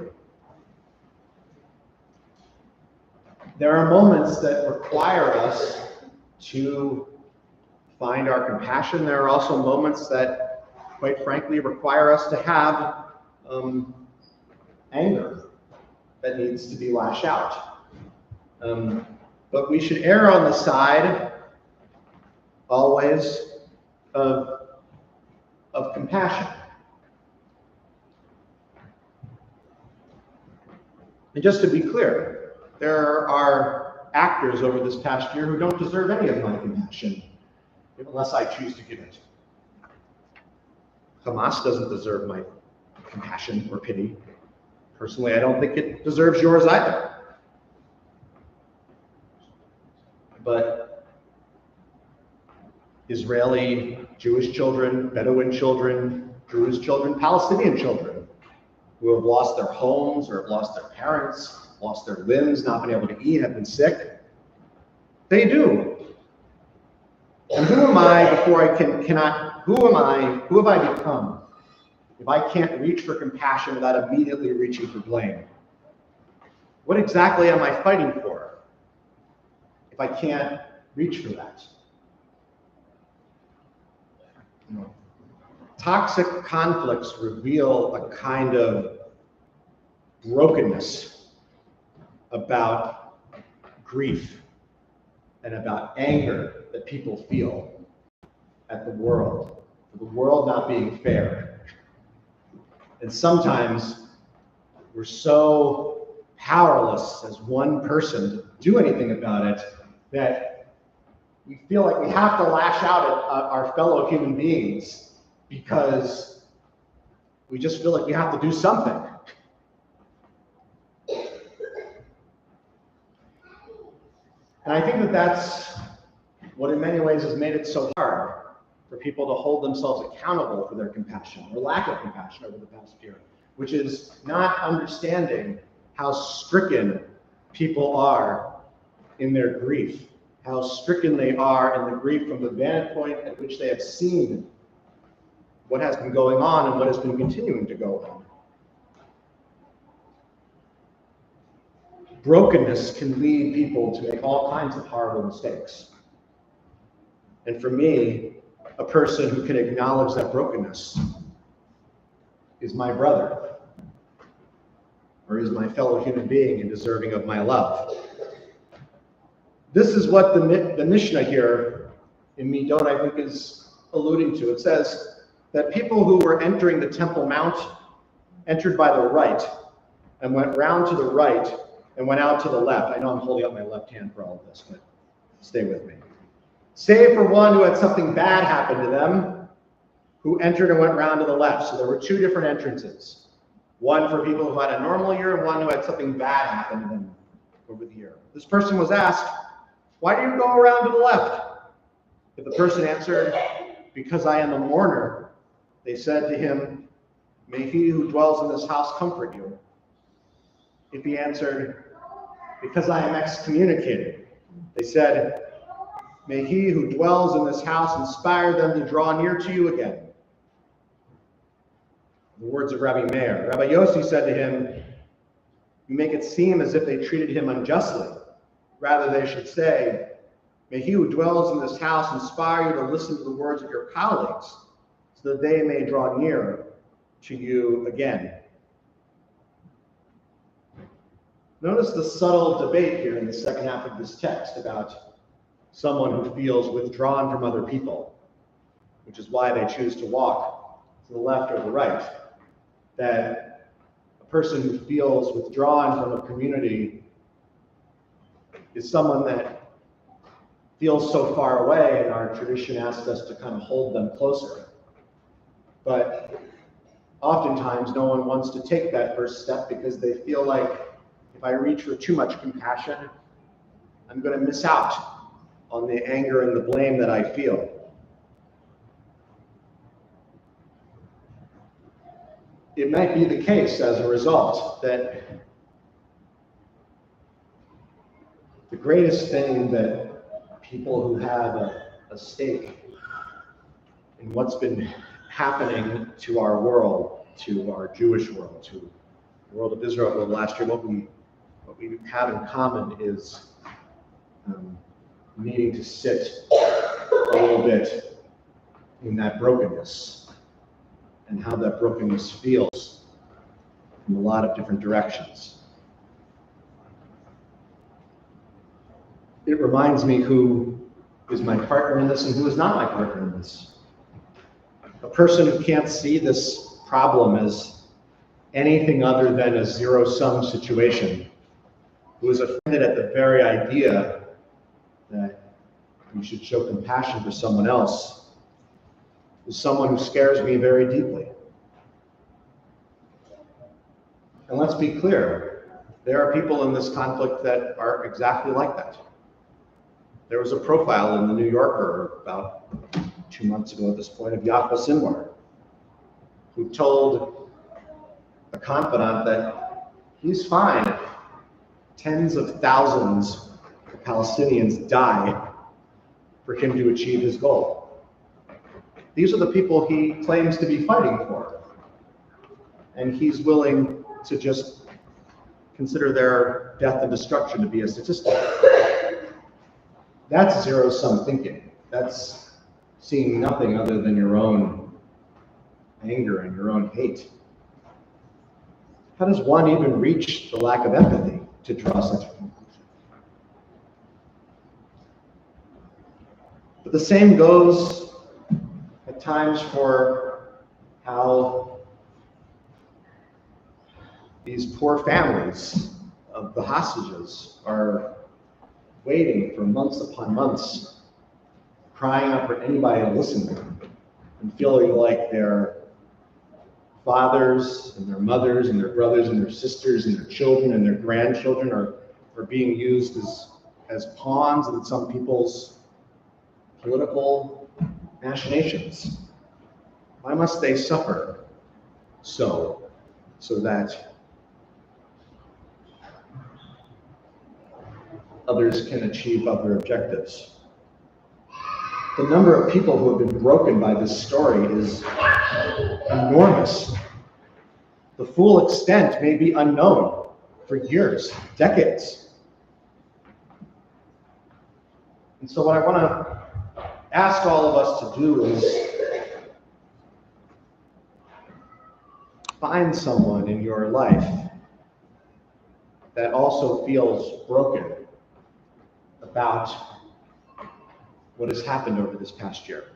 There are moments that require us to find our compassion. There are also moments that, quite frankly, require us to have anger that needs to be lashed out. But we should err on the side, always, of compassion. And just to be clear, there are actors over this past year who don't deserve any of my compassion, unless I choose to give it. Hamas doesn't deserve my compassion or pity. Personally, I don't think it deserves yours either. But Israeli Jewish children, Bedouin children, Druze children, Palestinian children who have lost their homes or have lost their parents, lost their limbs, not been able to eat, have been sick, they do. And who am I before I who have I become if I can't reach for compassion without immediately reaching for blame? What exactly am I fighting for if I can't reach for that? Toxic conflicts reveal a kind of brokenness about grief and about anger that people feel at the world, for the world not being fair. And sometimes we're so powerless as one person to do anything about it that we feel like we have to lash out at our fellow human beings because we just feel like we have to do something. And I think that that's what in many ways has made it so hard for people to hold themselves accountable for their compassion or lack of compassion over the past year, which is not understanding how stricken people are in their grief, how stricken they are in the grief from the vantage point at which they have seen what has been going on and what has been continuing to go on. Brokenness can lead people to make all kinds of horrible mistakes. And for me, a person who can acknowledge that brokenness is my brother, or is my fellow human being and deserving of my love. This is what the Mishnah here in Midot, I think, is alluding to. It says that people who were entering the Temple Mount entered by the right and went round to the right and went out to the left. I know I'm holding up my left hand for all of this, but stay with me. Save for one who had something bad happen to them, who entered and went round to the left. So there were two different entrances. One for people who had a normal year and one who had something bad happen to them over the year. This person was asked, "Why do you go around to the left?" If the person answered, "Because I am a mourner," they said to him, "May he who dwells in this house comfort you." If he answered, "Because I am excommunicated," they said, "May he who dwells in this house inspire them to draw near to you again." The words of Rabbi Meir. Rabbi Yossi said to him, "You make it seem as if they treated him unjustly. Rather, they should say, may he who dwells in this house inspire you to listen to the words of your colleagues, so that they may draw near to you again." Notice the subtle debate here in the second half of this text about someone who feels withdrawn from other people, which is why they choose to walk to the left or the right. That a person who feels withdrawn from a community is someone that feels so far away, and our tradition asks us to kind of hold them closer. But oftentimes no one wants to take that first step because they feel like if I reach for too much compassion, I'm going to miss out on the anger and the blame that I feel. it might be the case as a result that the greatest thing that people who have a stake in what's been happening to our world, to our Jewish world, to the world of Israel over the last year, what we have in common is needing to sit a little bit in that brokenness and how that brokenness feels in a lot of different directions. It reminds me who is my partner in this and who is not my partner in this. A person who can't see this problem as anything other than a zero-sum situation, who is offended at the very idea that you should show compassion for someone else, is someone who scares me very deeply. And let's be clear, there are people in this conflict that are exactly like that. There was a profile in the New Yorker about 2 months ago at this point of Yahya Sinwar, who told a confidant that he's fine if tens of thousands of Palestinians die for him to achieve his goal. These are the people he claims to be fighting for, and he's willing to just consider their death and destruction to be a statistic. That's zero-sum thinking. That's seeing nothing other than your own anger and your own hate. How does one even reach the lack of empathy to draw such a conclusion? But the same goes at times for how these poor families of the hostages are waiting for months upon months, crying out for anybody to listen to them, and feeling like their fathers and their mothers and their brothers and their sisters and their children and their grandchildren are being used as pawns in some people's political machinations. Why must they suffer so that others can achieve other objectives? The number of people who have been broken by this story is enormous. The full extent may be unknown for years, decades. And so what I want to ask all of us to do is find someone in your life that also feels broken about what has happened over this past year.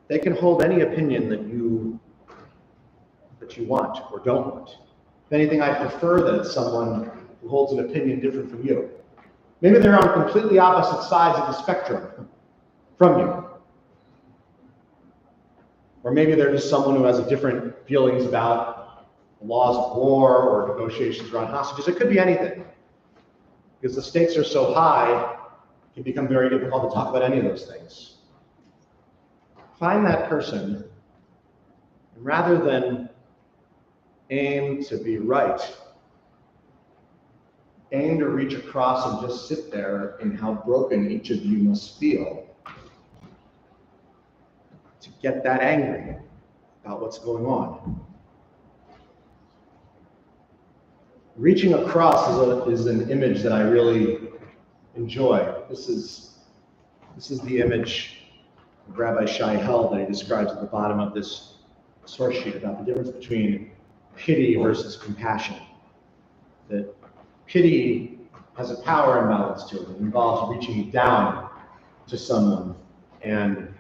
They can hold any opinion that you want or don't want. If anything, I prefer that it's someone who holds an opinion different from you. Maybe they're on completely opposite sides of the spectrum from you. Or maybe they're just someone who has different feelings about the laws of war or negotiations around hostages. It could be anything. Because the stakes are so high, it can become very difficult to talk about any of those things. Find that person, and rather than aim to be right, aim to reach across and just sit there in how broken each of you must feel to get that angry about what's going on. Reaching across is an image that I really enjoy. This is the image of Rabbi Shai Held that he describes at the bottom of this source sheet about the difference between pity versus compassion. That pity has a power imbalance to it. It involves reaching down to someone and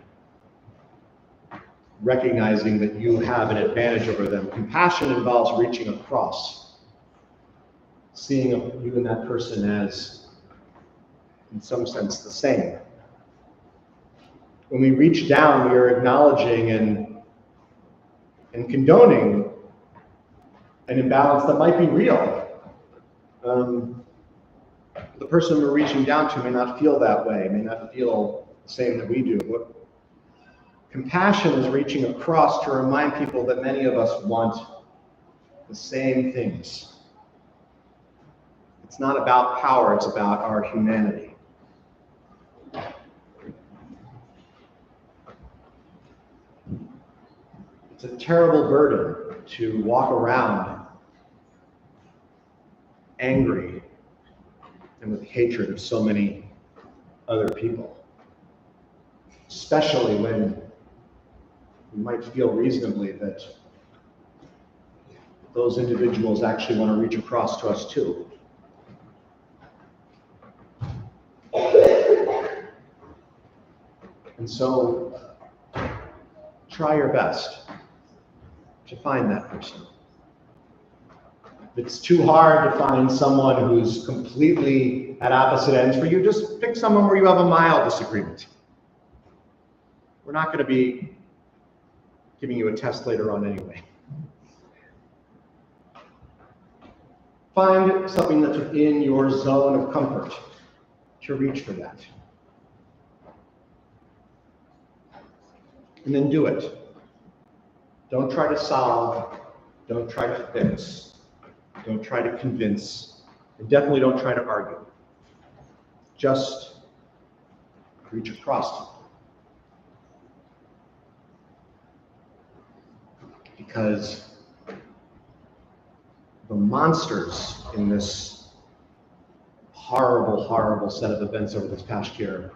recognizing that you have an advantage over them. Compassion involves reaching across, seeing you and that person as, in some sense, the same. When we reach down, we are acknowledging and condoning an imbalance that might be real. The person we're reaching down to may not feel that way, may not feel the same that we do. Compassion is reaching across to remind people that many of us want the same things. It's not about power, it's about our humanity. It's a terrible burden to walk around angry and with hatred of so many other people, especially when you might feel reasonably that those individuals actually want to reach across to us too. And so try your best to find that person. If it's too hard to find someone who's completely at opposite ends for you, just pick someone where you have a mild disagreement. We're not going to be giving you a test later on anyway. Find something that's within your zone of comfort to reach for that. And then do it. Don't try to solve, don't try to fix, don't try to convince, and definitely don't try to argue. Just reach across. Because the monsters in this horrible, horrible set of events over this past year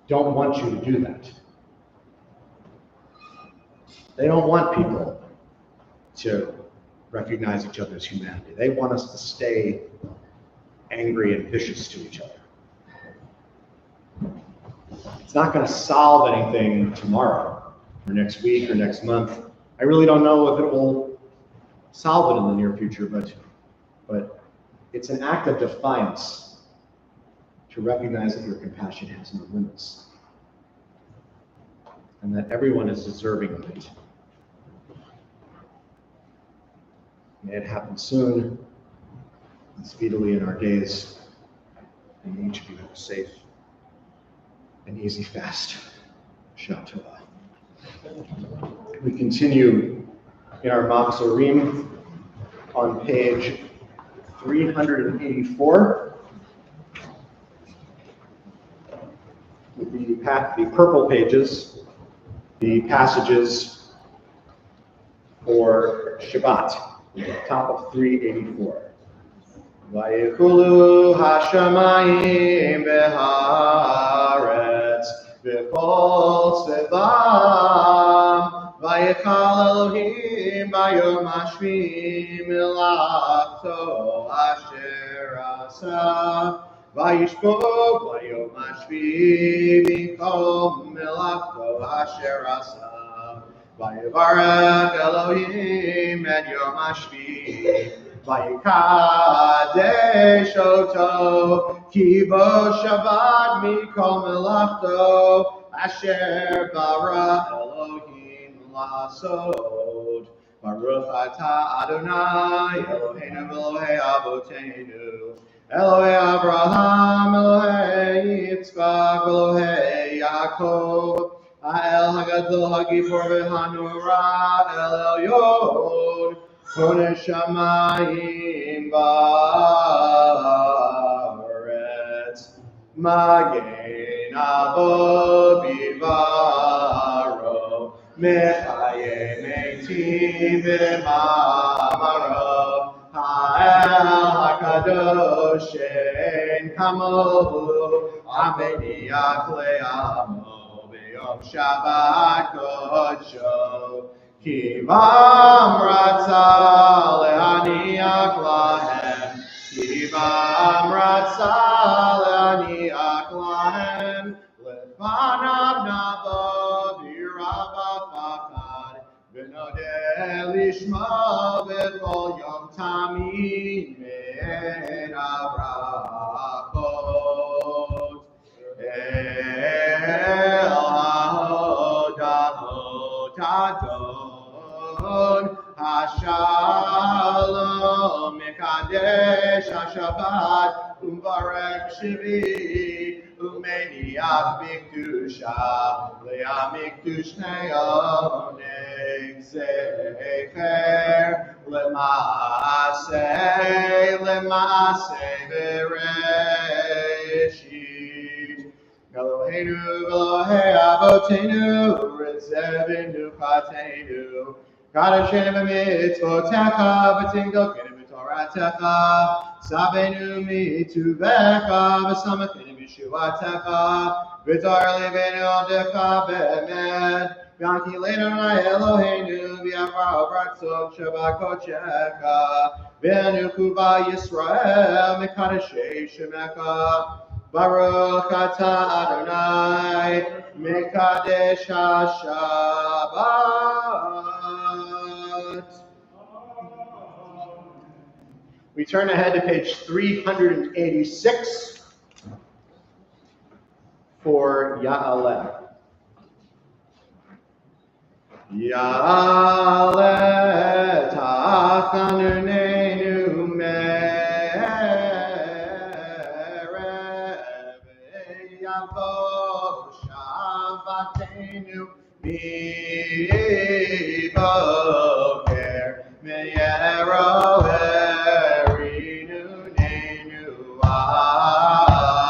don't want you to do that. They don't want people to recognize each other's humanity. They want us to stay angry and vicious to each other. It's not going to solve anything tomorrow, or next week, or next month. I really don't know if it will solve it in the near future, but it's an act of defiance to recognize that your compassion has no limits and that everyone is deserving of it. May it happen soon and speedily in our days, and may each of you have a safe and easy fast. Shabbat. We continue in our Machzorim on page 384 with the purple pages, the passages for Shabbat, top of 384. Vayechulu hashamayim beharetz v'chol tzevam vayechal Elohim bayom hashvi milachto asher asa vayishbok bayom hashvi v'chol milachto asher asa vayevarech Elohim et yom hashvi Vayikadesh oto ki bo shabbat mikol melachto asher bara Elohim lasot. Baruch atah Adonai Eloheinu v'Elohei Avoteinu Elohei Abraham Elohei Yitzchak Elohei Yaakov Ha'el hagadol hagibor v'hanura El Elyon Kone shamayim ba'aretz Magen avo bivaro Mechaye meitim b'mamaro Ha'el hakadosh she'en kamohu Ameniach le'amo B'yom Shabbat kodsho Kivam ratza le'aniach lahem, Kivam ratza le'aniach lahem, Lefanav navo b'irava fachad, V'nodeh lishma v'kol yom tamid me'en avrachot. El ha'odavot adon Hashalom Mekadesh HaShabbat Umvarek Shivi Umeniach Bikdush kedusha le'amik tushneo zecher lemase bereshit. Eloheinu Elohei Avotenu Rezevinu Patenu Kadashenu Mitzvotecha V'Tingalkenu B'Toratecha Sabenu Mituvecha V'Samachenu B'Shuatecha V'Tar Livenu Aldecha Be'emed V'Ankilenu Eloheinu V'Yafra Bratzot Shabbakochecha V'Anuchu Yisrael Mekadashei Shemecha Baruch atah Adonai Mekadesh HaShabbat. We turn ahead to page 386 for Ya'aleh. Ya'aleh Tachanunenu Shavatenu Miboker Meyeroerinu Nenu Adareb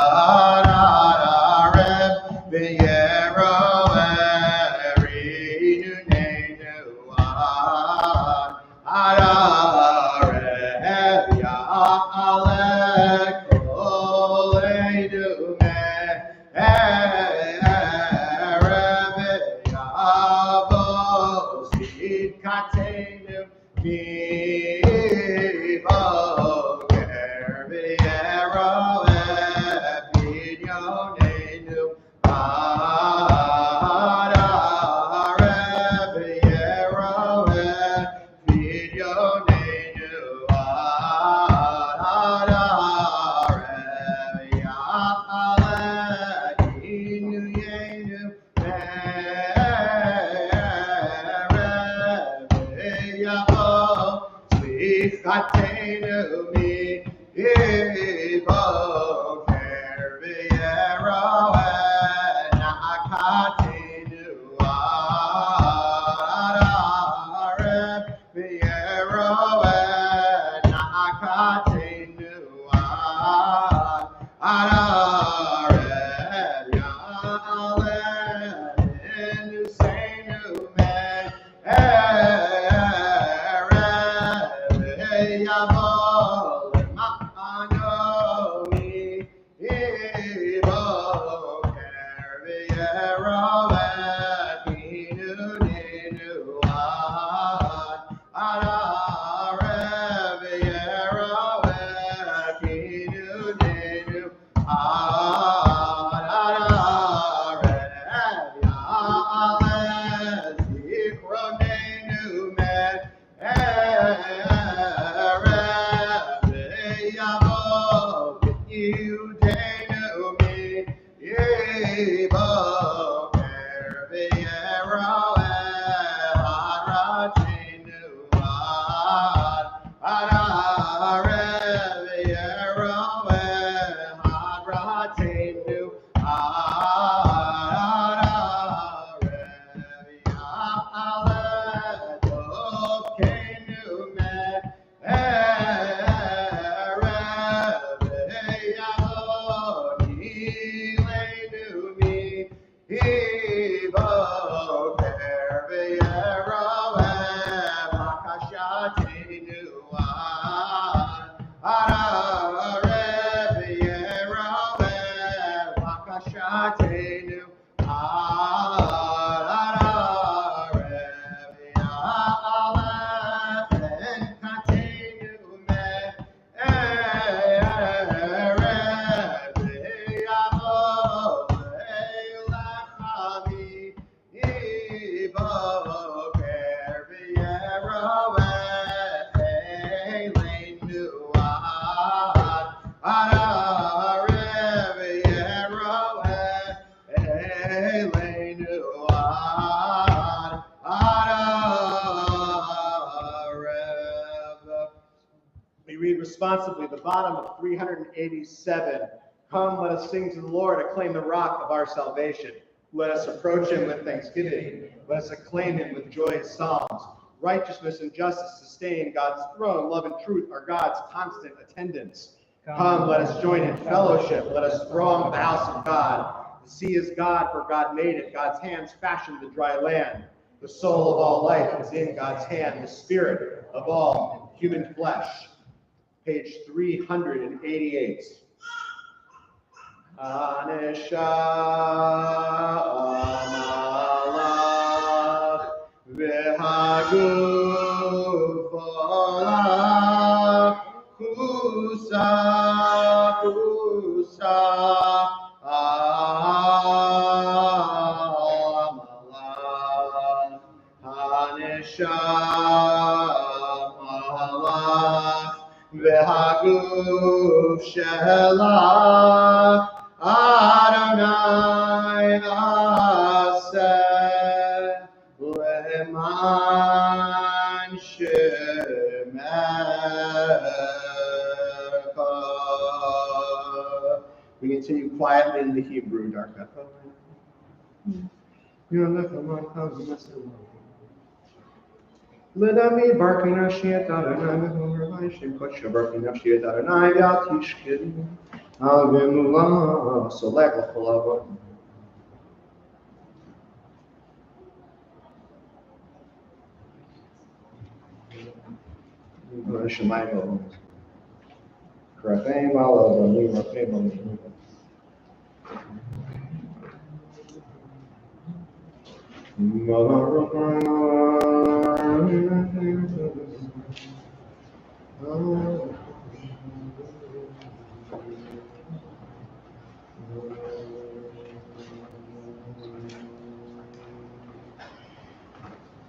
Meyeroerinu Nenu Adareb Ya'aleh Koleinu Katenu Miboker V'Yeroeh B'Yonenu Adareb V'Yeroeh B'Yonenu Adareb Ya'aleh Inu Yenu Katenu Miboker V'Yeroeh Na'akatenu Adareb V'Yeroeh Na'akatenu Adareb Ya'aleh Enusenu We read responsibly the bottom of 387. Come, let us sing to the Lord, acclaim the rock of our salvation. Let us approach him with thanksgiving. Let us acclaim him with joyous psalms. Righteousness and justice sustain God's throne. Love and truth are God's constant attendants. Come, let us join in fellowship. Let us throng the house of God. The sea is God, for God made it. God's hands fashioned the dry land. The soul of all life is in God's hand, the spirit of all human flesh. Page 388. Anesha amalach v'haguf olach kusa amalach Anesha amalach v'haguf shelach Adonai aseh leman shemecha. We continue quietly in the Hebrew, Dark Bethel. Lidami barking ashiat Adonai mehomer vaishim kosher barking ashiat Adonai v'al tishkin al gemula selek l'cholavot. Shemayim Krafim alavani Rafim alavani.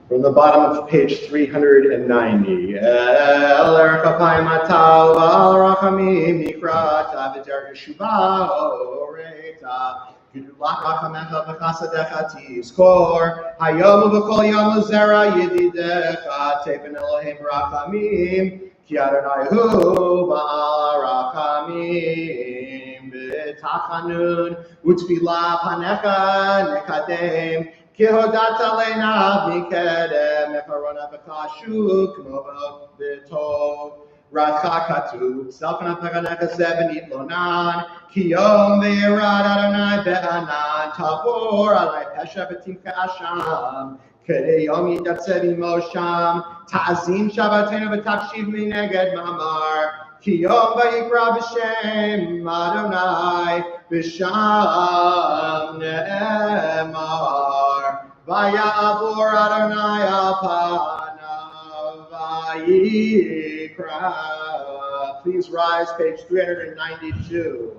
From the bottom of page 390. El Erchapayim Atal Val Rachamim Nikrata V'Der Yeshuva Oreta Gidulach Rachamecha V'Chasadecha Tizkor Hayom V'Kol Yom L'Zera Yedidecha Tepen Elohim Rachamim Ki Adonai Hu Ba'al Rachamim B'Tachanun U'Tfilah Panecha Nekadem Kihodata le'nav mikedem efarona v'kashu k'mo b'tov ratcha katuv selfna peganecha zevenit lonan kiyom ve'yirad Adonai be'anan tavor alai pesha v'timka asham kedei yom yitatzev imo sham ta'azim shabbatenu v'takshiv mineged mamar kiyom vayikra b'shem Adonai b'sham ne'emar Vayavor Adonai al panav vayikra. Please rise, page 392.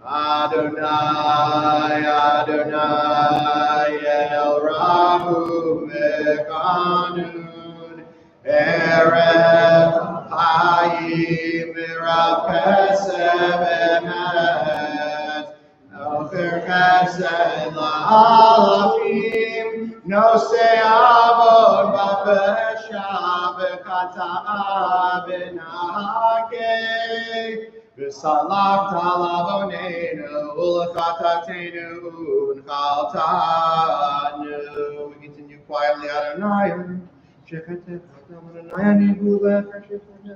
Adonai, Adonai, El Rahu Mekanun, Erev Hayim Mirav Kesef Emet, Ofer Kesef La'alafim, No se avod b'pesha v'kata v'nake v'salach talavonenu u'lechatatenu u'nchaltanu. We continue quietly Adonai. Shechetecha Adonai ani b'lecha shechetecha.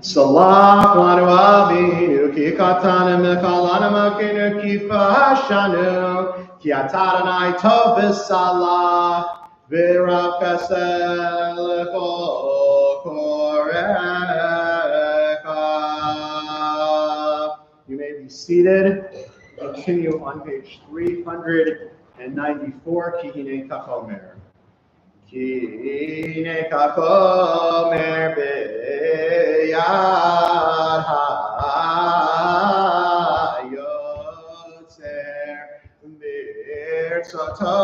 Salach lanu avinu ki katana mechalana makenu ki pashanu ki atadonai tov v'salach v'rav chesed l'chol korecha. You may be seated. Continue on page 394. Kihine kachomer. Kihine kachomer b'yad ha'yotzer b'irtzoto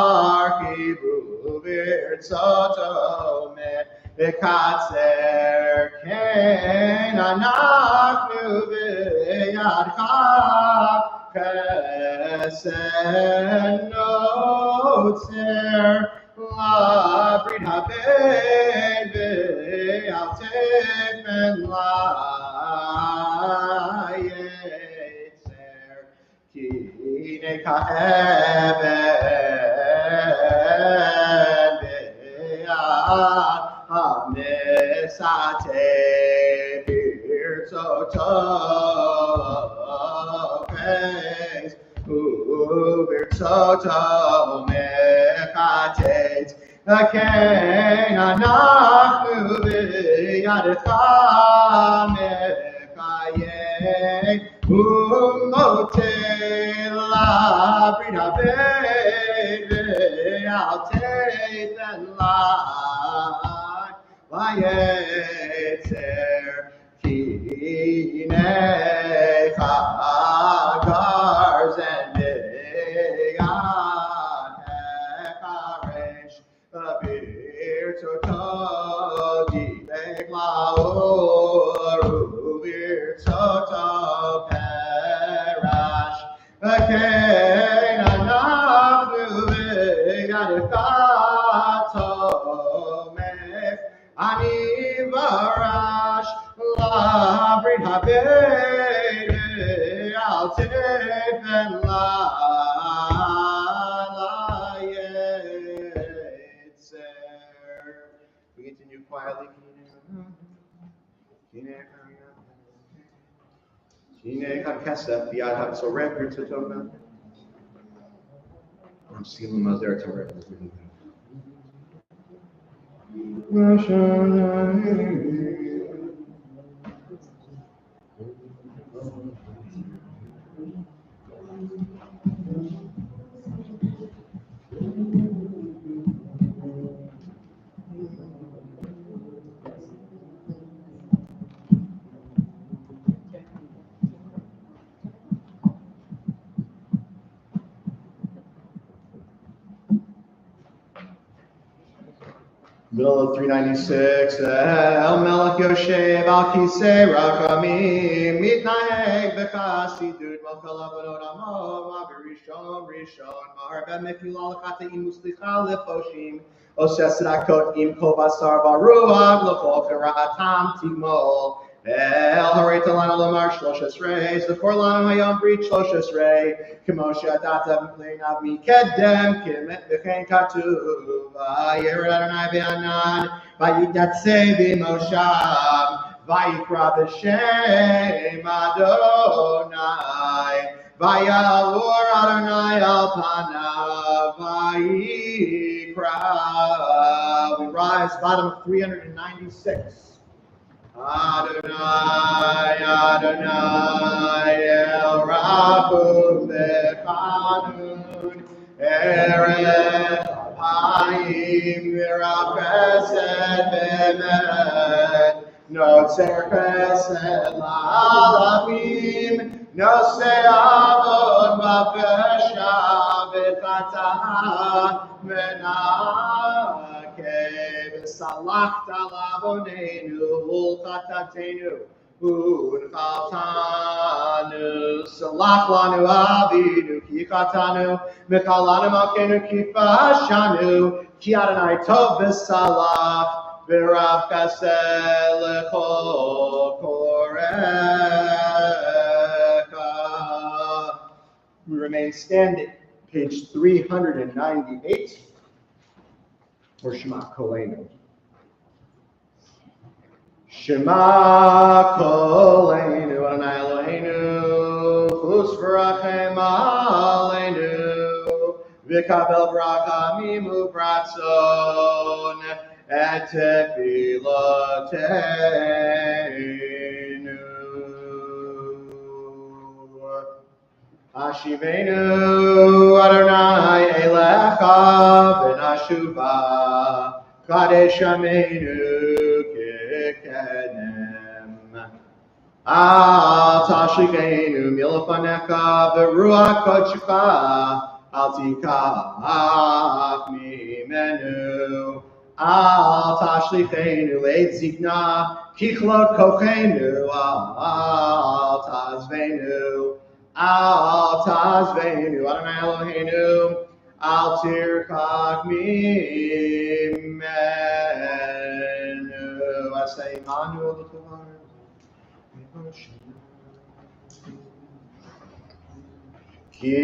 markivu b'irtzoto v'katzer ken anachnu b'yadcha chesed notzer la brit habed ve'al tefen la yetzer ki neka'eben ve'al ha-mesate birtzotopes u'birtzoto mechatet Akein anachnu b'yadecha mechayei u'motei labrit habed ve'al tefen vayetzer ki necha garz and Bir toto dibek laor ubir toto perash Akein anachnu v'yadechato mech ani varash labrit habed al tefen we continue quietly. I'm sealing my there to record. Middle of 396. El Melech Yoshev Al Kisei Rachamim Mitnaheg B'chasidut Malchal Avodot Amo Ma'avir Rishon Ma'arbe Mefilal Chata'im Uslicha Lefoshim Oseh Tzedakot Im Kol Basar Baruach L'chol Kera'atam Tigmol El Harei Talanu Lamar Shloshes Rei Zechor Lanu Hayom Brit Shloshes Rei Kemo She'atata V'pleinav Mikedem Kimet V'chein Katuv V'yered Adonai V'anan V'yidatzeh V'moshav V'yikra B'Shem Adonai V'yalor Adonai Al Panav V'yikra. We rise, bottom of 396. Adonai, Adonai, El Rabbu Bechanun, Eretz Apayim, Mirav Chesed Be'emet, Notzer Chesed La'alavim, Nosei Avod Ba'pesha V'chata Menakeh V'salachta La'avoneinu U'lchatatenu U'nchaltanu Salach lanu Avinu Ki chatanu Mechalanu Malkeinu Ki fashanu Ki Adonai Tov V'salach V'rav Chesed L'chol Korecha. We remain standing. Page 398. Or Shema Kolenu. Shema Kolenu Adonai Eloheinu Chus v'rachem aleinu V'kabel brachamim u'bratzon et tefiloteinu Ashivenu Adonai Elecha B'nashuva Kadesh Yameinu Kekedem Al Tashlicheinu Milafanecha V'ruach Kodshcha Al Tikach Mimenu Al Tashlicheinu Leid Zikna Kichlot Kochenu Al Tazvenu Al tazvenu Adonai Eloheinu al tirchak mimenu. Asay manu l'tovar. Ki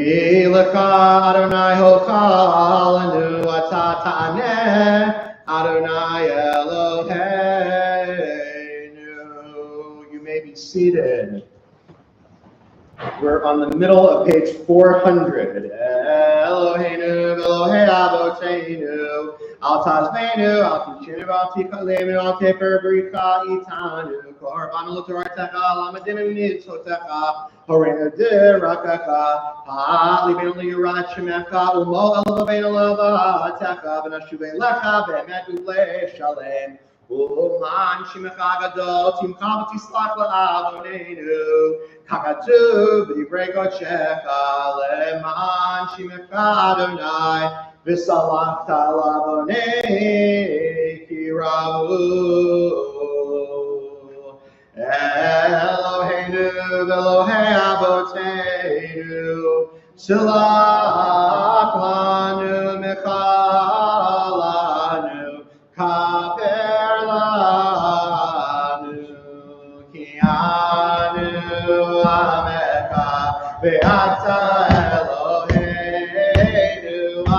lecha Adonai hochalenu ata ta'aneh Adonai Eloheinu. You may be seated. We're on the middle of page 400. Eloheinu, Elohei Avoteinu, Al Tazmeinu, Al Tishinu, Al Tikalemu, Al Tefer Brika Itanu, Korban Lotoratecha, Lamadinu Nitzotecha, Horenu Dirakacha, Ha'alibenu Liurat Shemecha, Umo Elavavenu Lavatecha, Venashuvei Lecha, Ve'emet U'lei Shalem. Uman Shemecha Gadol, Timcha V'tislach La'avoneinu, Kakatu v'divrei kodshecha leman shimecha Adonai v'salachta lavonei kiravu. Eloheinu v'Elohei avoteinu tzilach lanu mechalanu kaper lanu kianu Amecha ve'ata Eloheinu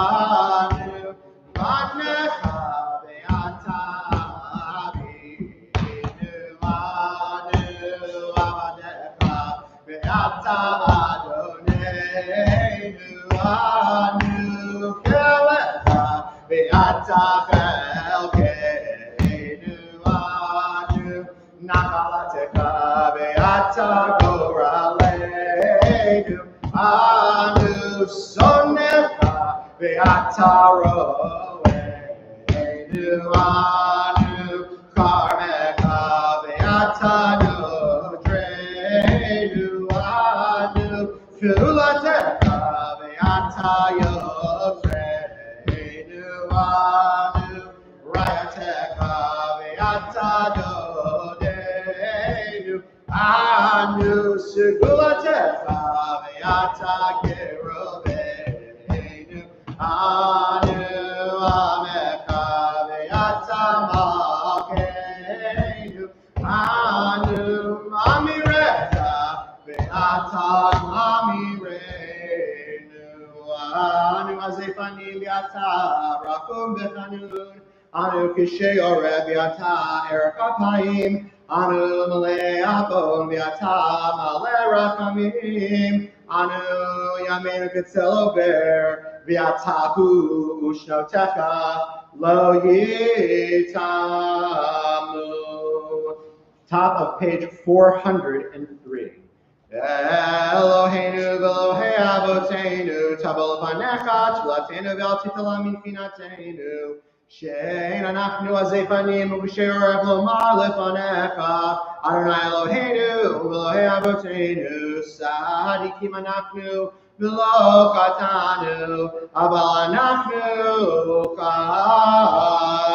anu Adnecha ve'ata Avinu anu Avadecha ve'ata Adoneinu anu Kelecha ve'ata Chelkeinu anu Nachalatecha ve'ata Goraleinu anu Sonecha ve'ata Roeinu anu Karmecha ve'ata Nodreinu anu Fiulatecha ve'ata Yotreinu anu Rayatecha ve'ata Dodeinu anu Segulatecha ve'ata Kerobeinu anu Amecha ve'ata Malkeinu anu Amirecha ve'ata Amireinu anu Azefanim ve'ata Rakum ve'chanun anu Kishay Oreb ve'ata Erech Apayim anu Malei Avon ve'ata Malei Rachamim anu Yameinu Ketzel Ober ve'atahu Ushnotecha lo yitamu. Top of page 403. Eloheinu v'Elohei Avoteinu tabel v'anecha tfilatenu v'al titala minfinatenu she'en anachnu azefanim u'b'shei oreb lomar lefanecha Adonai Eloheinu v'Elohei Avoteinu sadikim anachnu v'lo katanu aval anachnu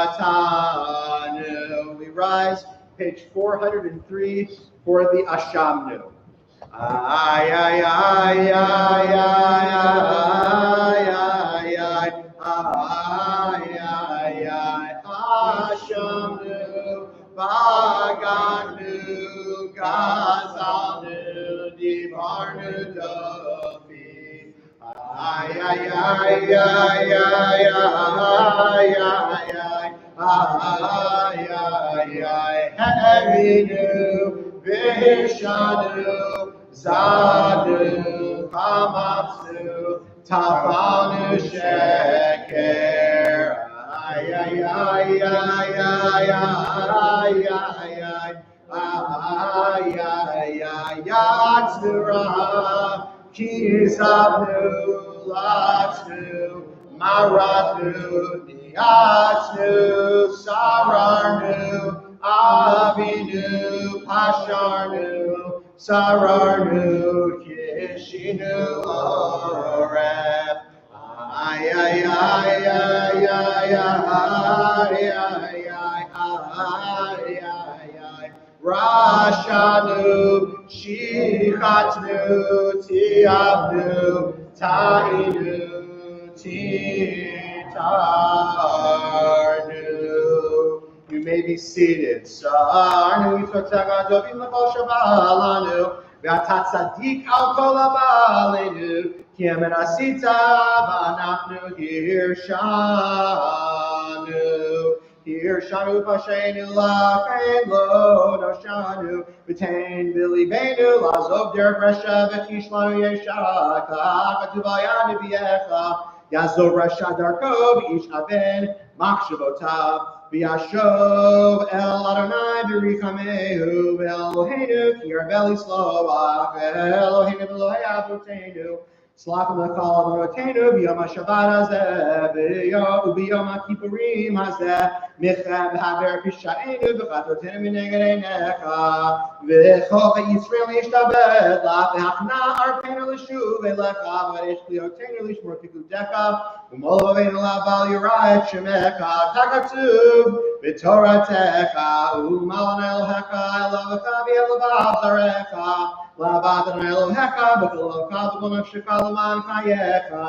katanu. We rise, page 403 for the Ashamnu. Ay, ay, ay, ay, ay, ay, ay, ay, ay, ay, Ashamnu, Baganu, Gazalnu, Divarnu, Dofi. Ay, ay, ay, ay, ay, ay, ay, ay, ay, Hevinu, Vishanu, Zadu, Hamatsu, Tafanu, Sheker. Ay, ay, ay, ay, ay, ay, ay, ay, ay, Yatsura, Kisabnu, Latnu, Maratu, Niatnu, Sararnu, Avinu, Pasharnu, Sararnu, Kishinu, Oreb. Ay, ay, ay, ay, ay, ay, ay, ay, ay, Rashanu, Shichananu, Katnu, Tiavnu, Tainu, Titarnu. You may be seated. Sarnu, Yitotzagadovim Lachol Shabalanu, V'atat Tzadik Al Kol Abalenu, Ki Emen Asita V'anachnu Hirshanu. Hirshanu Pashenu Lachein Lo Noshanu, V'tein V'libeinu Lazov Derek Resha V'chish Lanu Yeshak, Katuv Ayanu V'yecha, Yazov Resha Darko V'ish Aven Machshavotav, V'yashov El Adonai V'richamehu V'Eloheinu Ki Arbeli Slovach V'Eloheinu V'Elohei Avotenu Slachim L'Chol Avotenu V'yom HaShabbat Hazeh V'yom HaKippurim Hazeh Michem V'Haver Pishaenu V'Chatotenu V'Neged Einecha V'Chol Yisrael Yishtabed Lach V'Hachna Arpenu L'Shuv Elecha V'Esh Kliotenu L'Shmor Pikudecha V'Mol V'Veinu L'Aval Yirah Et Shemecha Takatuv V'Toratecha U'Malon Elohecha Elohecha V'Elovav Zarecha L'Avad Elohecha V'Elohecha V'Nafshecha L'man Chayecha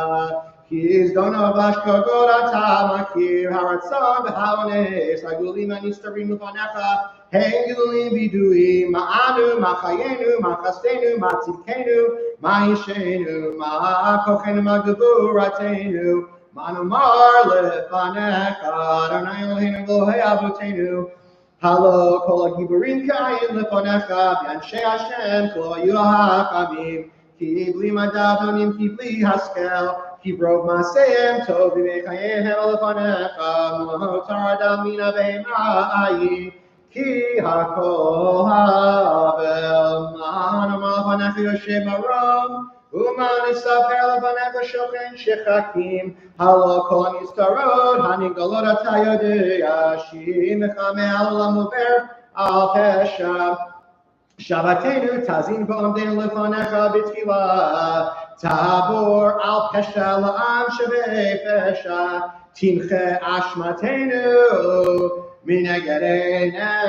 Kiz Dono V'Ashko Gorata Makir Haratzon V'Halones Agulim Anistarim L'Fanecha Hey Gilulim Bidui Ma'anu Ma'chayenu Ma'chastenu Ma'tzidkenu Ma'ishenu Ma'akochenu Ma'gevuratenu Ma'nomar L'Fanecha Adonai Eloheinu V'Elohei Avotenu Halo Kol HaGiburim Kayin L'Fanecha V'Anshei Hashem Kol Yuhachamim Ki Bli Madav Nonim Ki Bli Haskel Ki Brov Maseim Tov V'Mechayim Hem L'Fanecha Motar Adam Mina V'Ma'ayin Ki HaKol Havel Ma'anamah L'Fanecha Yoshem Aram Uman Isaper L'Fanecha Shochen Shechakim Halo Kol Nistarot Hanigalot Atayodei Ashim Echame Olam Uber Al Pesha Shabbatenu Tazin B'Omdenu L'Fanecha B'Tfilah Tabor Al Pesha La'am Shavei Pesha Timche Ashmatenu Mineged Einecha.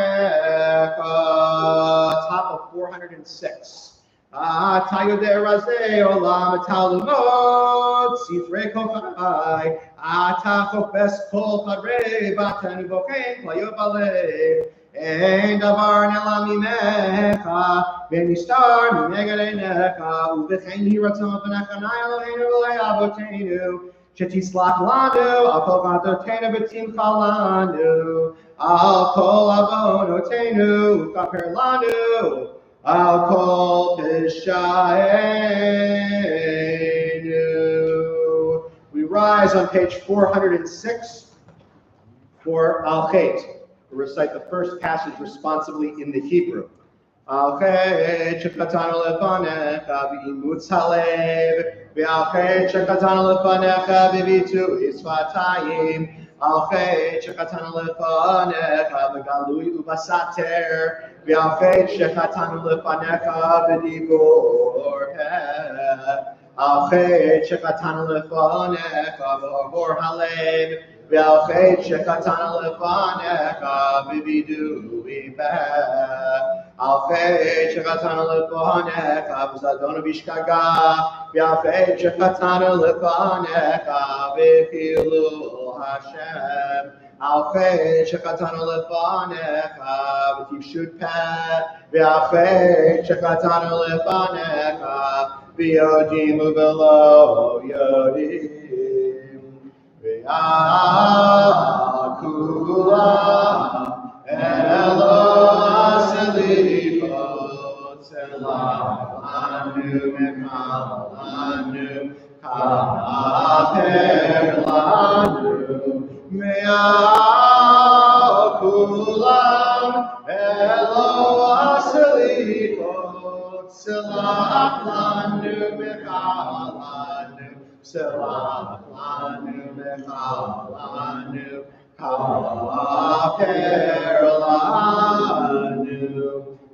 Top of 406. Tayodei Razei Olam Talumot Sifrei Kochai Atachopes Kol Chadrei Batanu Bochein Klayot Balev Ein Davar Nela Mimecha V'Nistar Mineged Einecha U'V'chein Hiratzon V'Necha Nai Eloheinu V'Elohei Avotenu Shetislach Lanu Al Kol Gadotenu V'Timcha Lanu Al Kol Avonotenu U'Kaper Lanu Al Kol Pishaenu. We rise on page 406 for Al Chet. We recite the first passage responsibly in the Hebrew. Al Chet shekatanu lefanecha v'imutz halev v'al Chet shekatanu lefanecha v'vitu isfatayim Al Chet shekatanu lefanecha v'galui u'basater V'al Chet shekatanu lefanecha v'dibur peh Al Chet shekatanu lefanecha v'hor halev V'al Chet shekatanu lefanecha v'vidui peh Al Chet shekatanu lefanecha v'zadonu b'shkaga V'al Chet shekatanu lefanecha v'chilul Hashem Al Chet shekatanu lefanecha v'tivshut peh V'al Chet shekatanu lefanecha v'yodim u'v'lo yodim v'yakulam elo aselifot selanu mekalanu kaper lanu Me'akulam elo aselifot selach lanu mechalanu selach lanu mechalanu kaper lanu.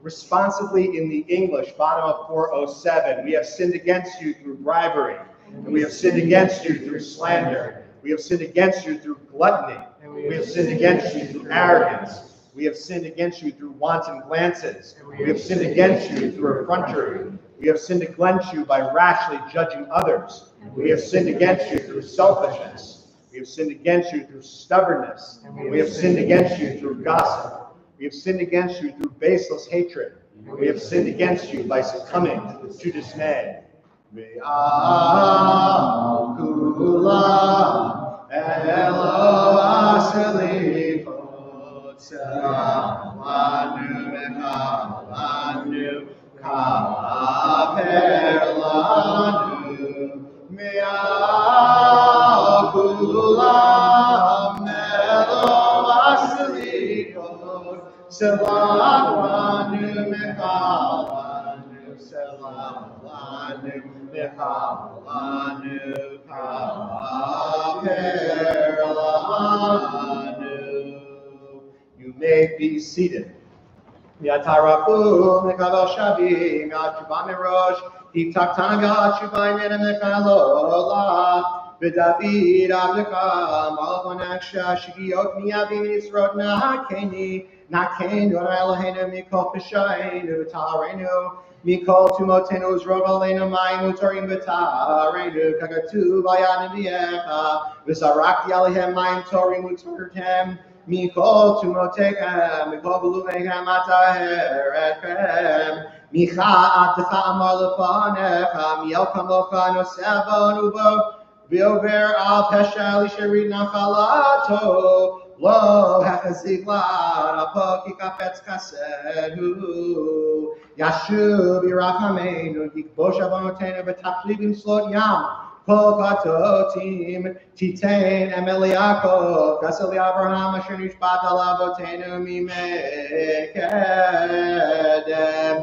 Responsibly in the English, bottom of 407, we have sinned against you through bribery, and we have sinned against you through slander. We have sinned against you through gluttony. We have sinned against you through arrogance. We have sinned against you through wanton glances. We have sinned against you through effrontery. We have sinned against you by rashly judging others. We have sinned against you through selfishness. We have sinned against you through stubbornness. We have sinned against you through gossip. We have sinned against you through baseless hatred. We have sinned against you by succumbing to dismay. You may be seated. Yatarafu mekabel shavim yatubam erosh hitaktana yatubam mekalola v'David abdeka malachon aksha shigiyot miyavim yisrod nakenu Eloheinu mikol peshainu tarenu mikol tumotenu zrog aleinu mayim utorim v'tarenu kagatu v'yanim v'yecha v'sarakti alehem mayim torim utortem Mikol tumotechem, mikol beluvechem ataher etchem, micha abdecha amar lefanecha, miel kamocha nosevon ubo, v'over al pesha lisherid nachalato, lo hechazik lad, apo kikapetz kasedu, yashuv yirachamenu, yikbosh avonotenu v'tachlibim slot yam, Kol katotim titain emeliakov kaseli Abraham asher nishbat al avotenu mimekedem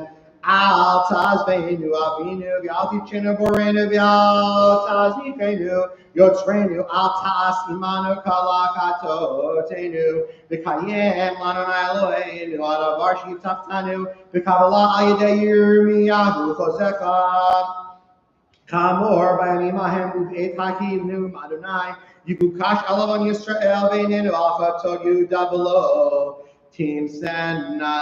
al tazbeinu avinu v'al tichenu borenu v'al taznikenu yotzrenu al tas imanu kalakatotenu v'kayem lanonai Eloheinu adavar shivtaftanu v'kabbalah ayidei Yirmiyahu chozeka Kamor b'yamim ahem u'v'et hakivnu Adonai yibukash alav Yisrael v'einenu achatot yudavelo timsena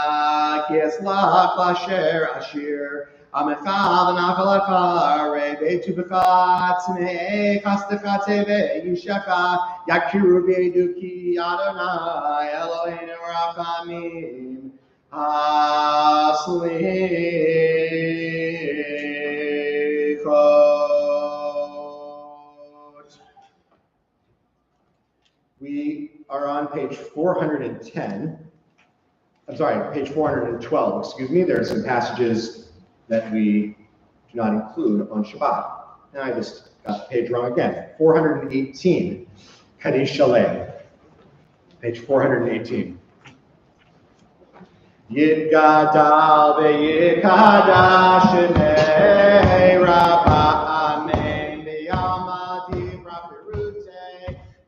kieslach lasher ashir amecha v'nachalakare v'etu b'chat tzmei kastecha teve yishaka yakiru v'eduki Adonai Eloheinu rachamim haslim. We are on page 410. I'm sorry, page 412, excuse me. There are some passages that we do not include on Shabbat. Now I just got the page wrong again. 418, Kaddish Shalem. Page 418. Yitgadal ve'yikadash shenei raba'amen ve'yamadim rapirute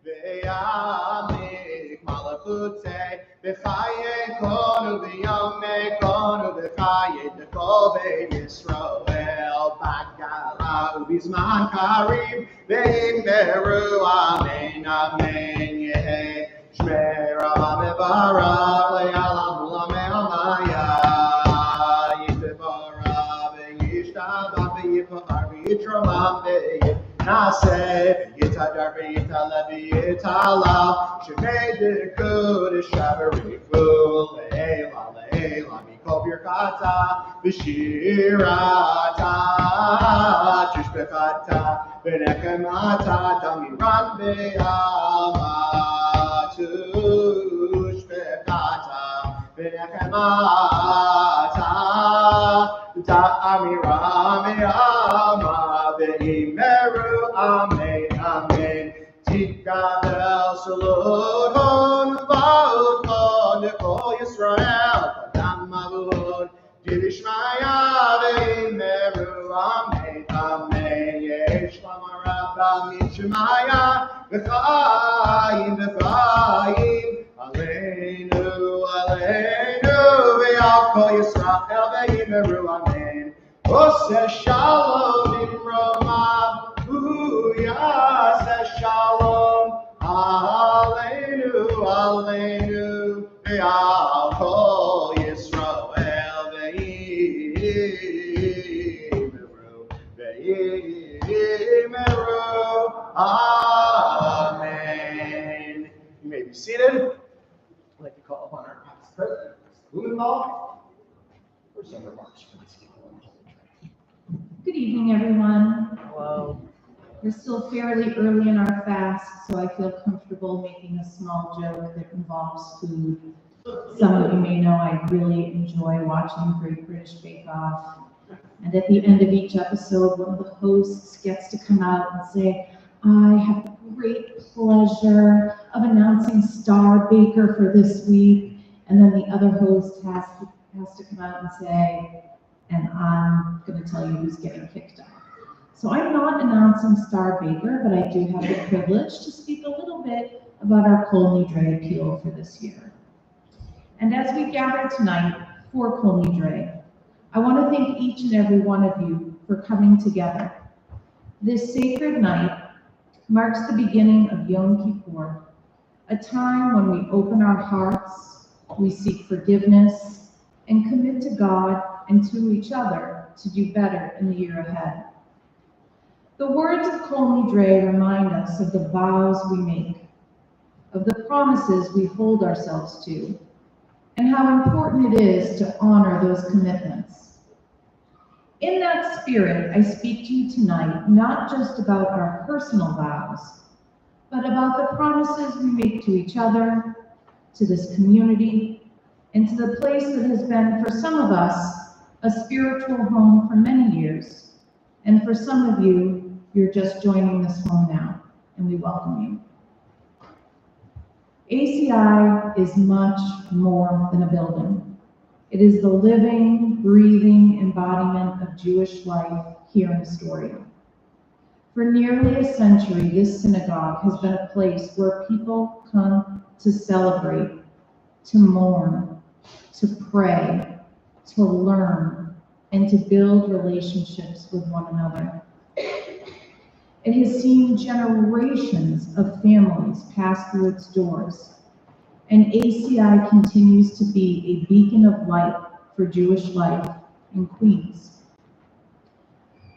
ve'yamik malachute ve'chaye konu ve'yame konu ve'chaye dekol ve'yisrael b'gala u'bizman karim ve'imberu amen amen yehe shmei rabba mevarach le'alam u'lameh Yitramam ve'yitnaseh ve'yitadar ve'yitala ve'yitala shemei dekud shavarifu le'ela le'ela mikol birkata v'shirata tishbechata v'nechemata damiran ve'ama tushbechata v'nechemata da'amiram ve'ama ve'imeru amen amen tikabel saludon va'udon nekol Yisrael kadam malud dirishmaya ve'imeru amen amen yesh lamarabba mishmaya v'chayim v'chayim aleinu aleinu ve'al kol Yisrael ve'imeru amen Oseh shalom nimromav uyaseh shalom aleinu aleinu ve'al kol Yisrael ve'imeru seated. I'd like to call upon our past president, Blumenthal, for some remarks for this evening. Good evening, everyone. Hello. We're still fairly early in our fast, so I feel comfortable making a small joke that involves food. Some of you may know I really enjoy watching Great British Bake Off. And at the end of each episode, one of the hosts gets to come out and say, I have the great pleasure of announcing Star Baker for this week. And then the other host has to come out and say, and I'm going to tell you who's getting kicked out. So I'm not announcing Star Baker, but I do have the privilege to speak a little bit about our Kol Nidre appeal for this year. And as we gather tonight for Kol Nidre, I want to thank each and every one of you for coming together. This sacred night marks the beginning of Yom Kippur, a time when we open our hearts, we seek forgiveness, and commit to God and to each other to do better in the year ahead. The words of Kol Nidre remind us of the vows we make, of the promises we hold ourselves to, and how important it is to honor those commitments. In that spirit, I speak to you tonight not just about our personal vows, but about the promises we make to each other, to this community, and to the place that has been, for some of us, a spiritual home for many years, and for some of you, you're just joining this home now, and we welcome you. ACI is much more than a building. It is the living, breathing embodiment of Jewish life here in Astoria. For nearly a century, this synagogue has been a place where people come to celebrate, to mourn, to pray, to learn, and to build relationships with one another. It has seen generations of families pass through its doors, and ACI continues to be a beacon of light for Jewish life in Queens.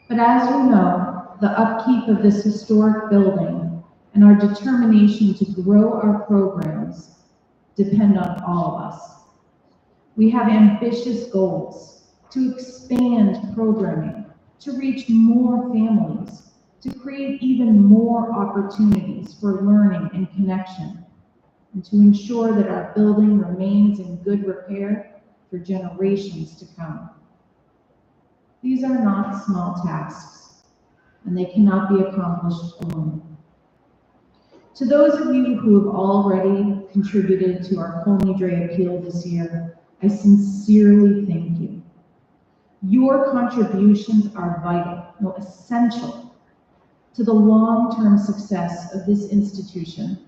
But as you know, the upkeep of this historic building and our determination to grow our programs depend on all of us. We have ambitious goals to expand programming, to reach more families, to create even more opportunities for learning and connection, and to ensure that our building remains in good repair for generations to come. These are not small tasks, and they cannot be accomplished alone. To those of you who have already contributed to our Kol Nidre appeal this year, I sincerely thank you. Your contributions are vital, no, essential to the long-term success of this institution.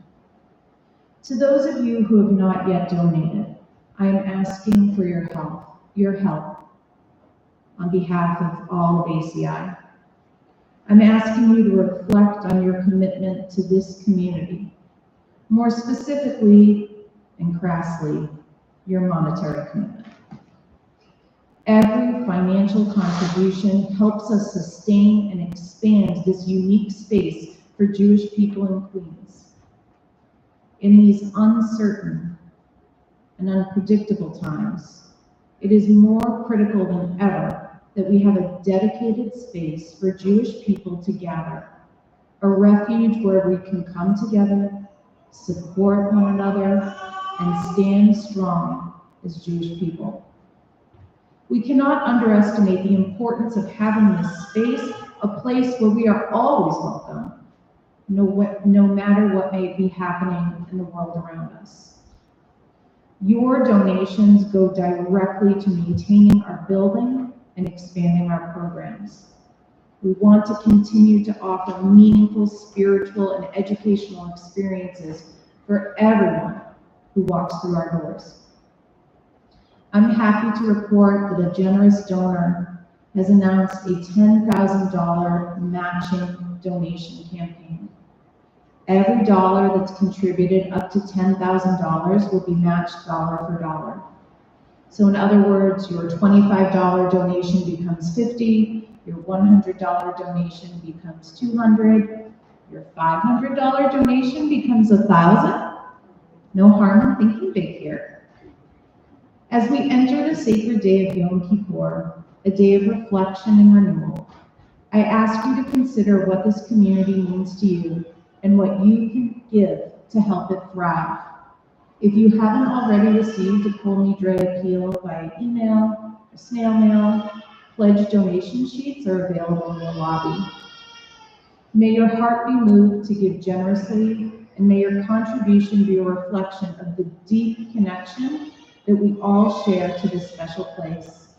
To those of you who have not yet donated, I am asking for your help on behalf of all of ACI. I'm asking you to reflect on your commitment to this community, more specifically and crassly, your monetary commitment. Every financial contribution helps us sustain and expand this unique space for Jewish people in Queens. In these uncertain and unpredictable times, it is more critical than ever that we have a dedicated space for Jewish people to gather, a refuge where we can come together, support one another, and stand strong as Jewish people. We cannot underestimate the importance of having this space, a place where we are always welcome, no matter what may be happening in the world around us. Your donations go directly to maintaining our building and expanding our programs. We want to continue to offer meaningful spiritual and educational experiences for everyone who walks through our doors. I'm happy to report that a generous donor has announced a $10,000 matching donation campaign. Every dollar that's contributed up to $10,000 will be matched dollar for dollar. So in other words, your $25 donation becomes $50, your $100 donation becomes $200, your $500 donation becomes $1,000, No harm in thinking big here. As we enter the sacred day of Yom Kippur, a day of reflection and renewal, I ask you to consider what this community means to you and what you can give to help it thrive. If you haven't already received a Kol Nidre appeal by email or snail mail, pledge donation sheets are available in the lobby. May your heart be moved to give generously, and may your contribution be a reflection of the deep connection that we all share to this special place.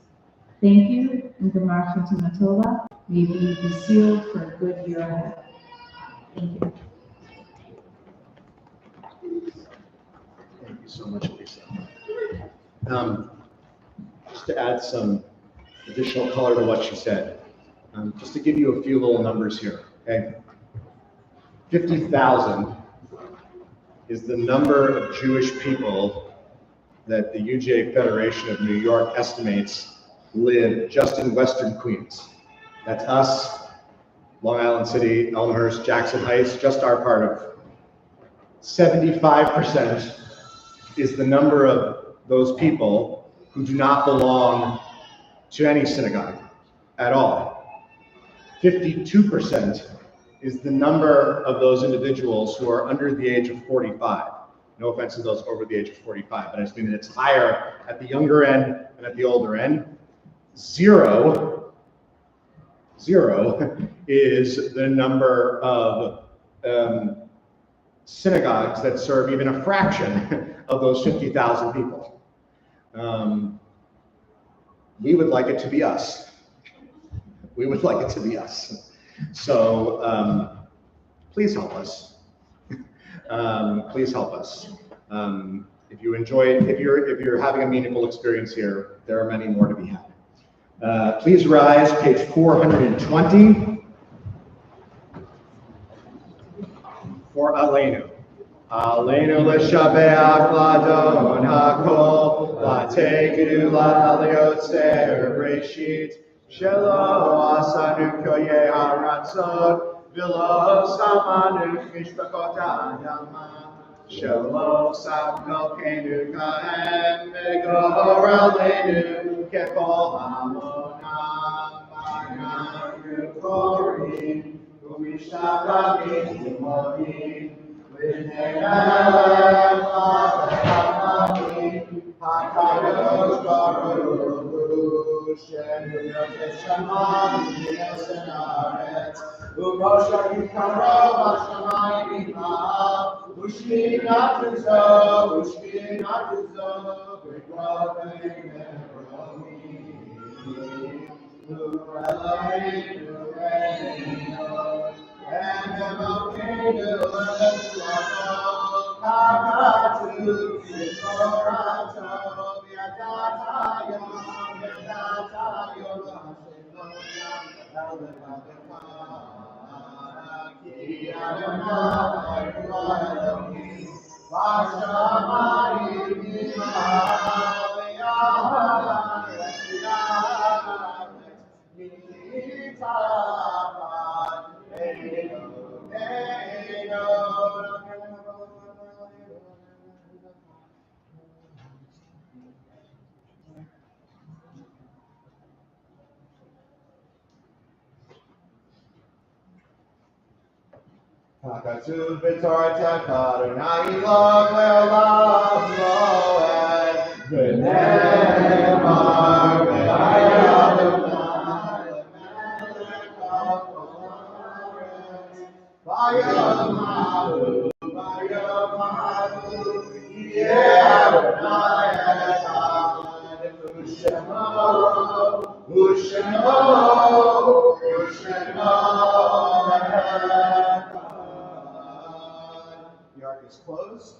Thank you, and Gamar Matova. May we be sealed for a good year ahead. Thank you. Thank you so much, Lisa. Just to add some additional color to what she said, just to give you a few little numbers here, okay? 50,000 is the number of Jewish people that the UJ Federation of New York estimates live just in Western Queens. That's us, Long Island City, Elmhurst, Jackson Heights, just our part of. 75% is the number of those people who do not belong to any synagogue at all. 52% is the number of those individuals who are under the age of 45. No offense to those over the age of 45, but I just mean that it's higher at the younger end and at the older end. Zero is the number of synagogues that serve even a fraction of those 50,000 people. We would like it to be us. We would like it to be us. So please help us. Please help us. If you enjoy it, if you're having a meaningful experience here, there are many more to be had. Please rise, page 420. For Aleinu. Aleinu l'shabeach l'adon hakol, l'tegedu l'aliotzer breshit, shelo asanu koye haratzot, v'lo samanu mishpachot ha'adama, shelo samkokenu kahem, v'gor aleinu kekol hamonam, v'ayam yukorim, u'mishabramim limodim, v'nei Elohem ha'adamim, ha'kadosh baruch hu, shenu yotzei shamayim v'yesen haaretz, u'moshe yikaro b'shamayim imah, u'shkinat zo, v'krovei me'romim, u'Eloheinu Eloheinu, and Eloheinu Eloheinu, Kagatu v'torato, v'yadata yom Hashem lo yam ki Adonai hu Elohim, v'shamayim imah, v'ya'aretz Hakatu b'torah Adonai lo le'olam lo'ed, v'ne'emar v'ayah Adonai le'melech ha'oretz, v'yamahu yeh Adonai echad, u'shemo echad. The ark is closed.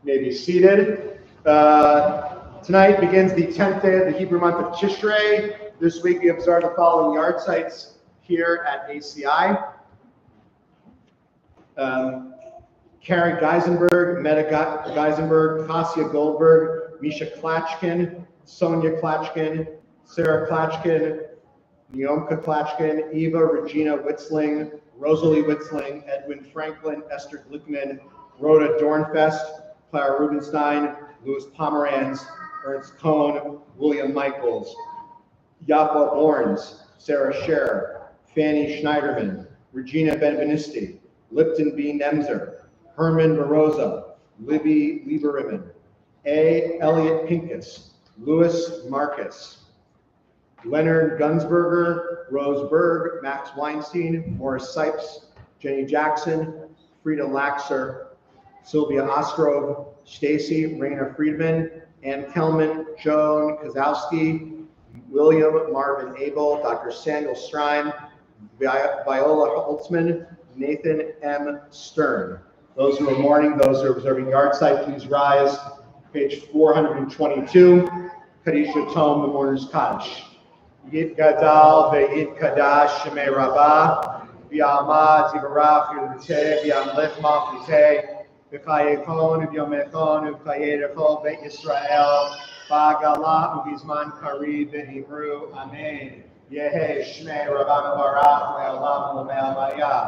May be seated. Tonight begins the 10th day of the Hebrew month of Tishrei. This week we observe the following yard sites here at ACI. Carrie Geisenberg, Meta Geisenberg, Kasia Goldberg, Misha Klatchkin, Sonia Klatchkin, Sarah Klatchkin, Neomka Klatchkin, Eva Regina Witzling, Rosalie Witzling, Edwin Franklin, Esther Glickman, Rhoda Dornfest, Clara Rubenstein, Louis Pomeranz, Ernst Cohn, William Michaels, Yapa Borns, Sarah Scherer, Fanny Schneiderman, Regina Benvenisti, Lipton B. Nemzer, Herman Baroza, Libby Lieberman, A. Elliot Pincus, Louis Marcus, Leonard Gunsberger, Rose Berg, Max Weinstein, Morris Sipes, Jenny Jackson, Frida Laxer, Sylvia Ostrov, Stacy Raina Friedman, Ann Kelman, Joan Kozowski, William Marvin Abel, Dr. Samuel Strime, Viola Holtzman, Nathan M. Stern. Those who are mourning, those who are observing yard site, please rise. Page 422, Kadisha Tome, the Mourner's Kaddish. Yit Gadal ve'yit Kadash Shemei Rabbah, v'yalmad zivarach yudite, v'yamlech malchite, v'chayekon v'yomechon v'chayedechol Beit Yisrael, v'agala u'bizman kari v'hibru, Amen. Yehe Shmei Rabbanu Barach le'olam u'me'al maya.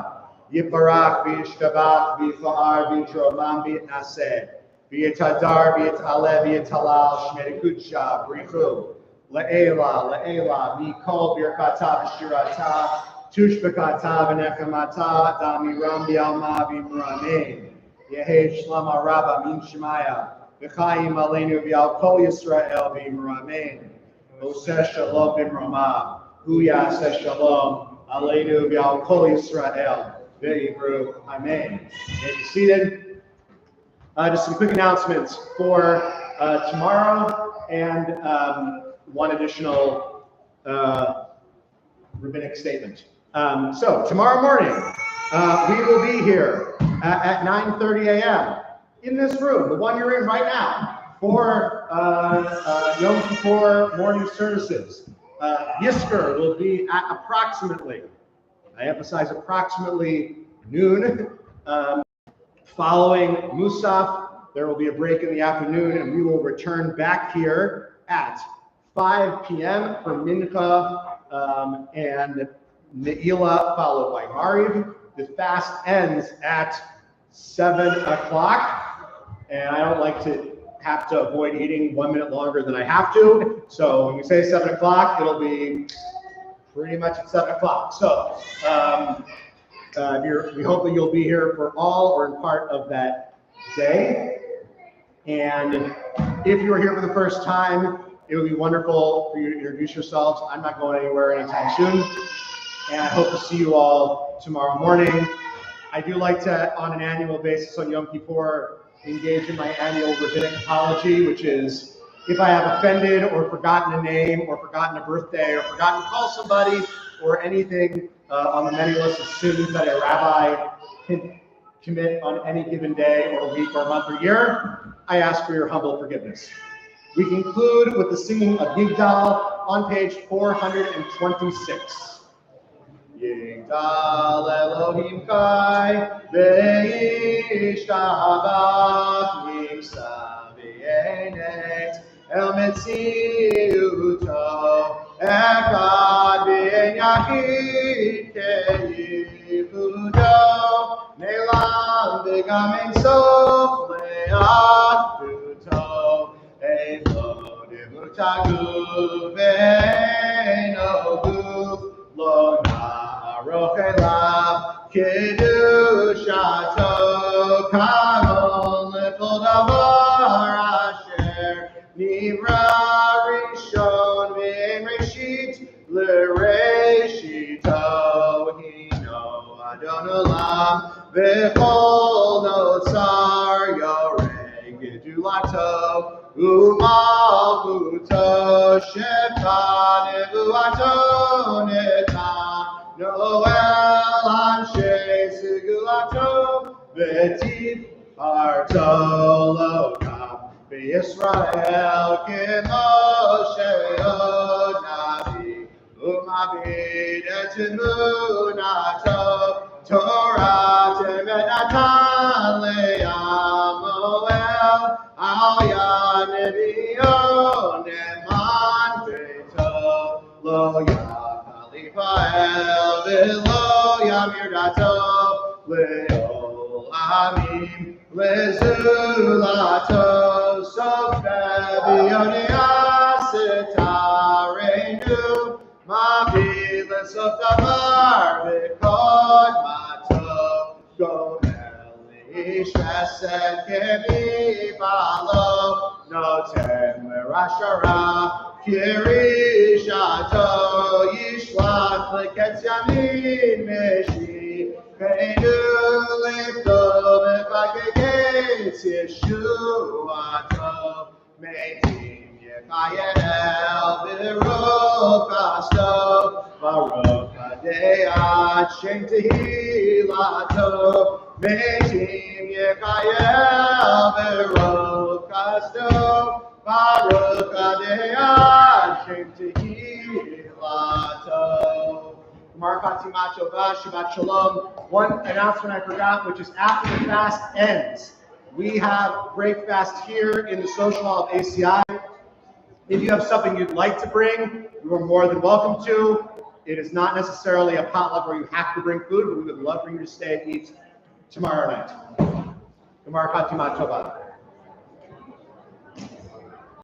Yiparach v'yishtabach v'yifa'ar v'yitromam v'yitnaseh, v'yitadar v'yitaleh v'yitalal Shmei Kudsha B'richu. Le'ela, Le'ela, Mikol Birkata V'shirata, Tushbekata V'nechamata, Damiram B'yalma B'muramein, Yehe Shlama Rabba Min Shemaya, V'chaim Aleinu V'yal Kol Yisrael B'muramein, Oseh Shalom B'mrama, Hu Yaseh Shalom, Aleinu V'yal Kol Yisrael B'mru, Amen. Get you seated. Just some quick announcements for tomorrow and one additional rabbinic statement. So tomorrow morning, we will be here at 9:30 a.m. in this room, the one you're in right now, for Yom Kippur morning services. Yisker will be at approximately, I emphasize approximately noon. Following Musaf, there will be a break in the afternoon, and we will return back here at 5 p.m. for Mincha and Ne'ilah, followed by Mariv. The fast ends at 7 o'clock, and I don't like to have to avoid eating 1 minute longer than I have to. So when we say 7 o'clock, it'll be pretty much at 7 o'clock. So we hope that you'll be here for all or in part of that day. And if you are here for the first time, it would be wonderful for you to introduce yourselves. I'm not going anywhere anytime soon. And I hope to see you all tomorrow morning. I do like to, on an annual basis on Yom Kippur, engage in my annual rabbinic apology, which is if I have offended or forgotten a name or forgotten a birthday or forgotten to call somebody or anything on the many list of sins that a rabbi can commit on any given day or week or month or year, I ask for your humble forgiveness. We conclude with the singing of Yigdal on page 426. Yigdal Elohim Kai ve'ishtabach nimsa v'yenet el metziuto echad v'en yachid ke'yichudo ne'lam v'gam ein sof le'achduto Eino devutagu ve'eino guf lo na'aroch elav kedushato kamon lechol davar asher nivra rishon ve'en reshit l'reshito hino adon olam v'chol notzar yoreg gedulato Umalchuto shefa nevuato netan Noel anshe segulato v'tiv harto lokam v'Yisrael k'Moshe od navi umabid et emunato Torah temet natan le'am Moel al yad nevi Lo Neman Beto Lo Yakalifa El Velo Yamir Dato Leo Amim Lezulato Sofebionia Sitarenu Mavila Softamar Vikod Mato Gomeli Shreset Kevi Balo Notem Rashara Kirishato Yishlach Leketz Yamin Meshi Keinu Lifto Mefakeketz Yeshuato Meitim Yechayel V'rokasto Baruch Adei Shem Tehilato Meitim Yechayel V'rokasto Baruch Adei Shem Tehilato. Markati Matova, Shabbat Shalom. One announcement I forgot, which is after the fast ends, we have break fast here in the social hall of ACI. If you have something you'd like to bring, you are more than welcome to. It is not necessarily a potluck where you have to bring food, but we would love for you to stay and eat tomorrow night. Markati Matova.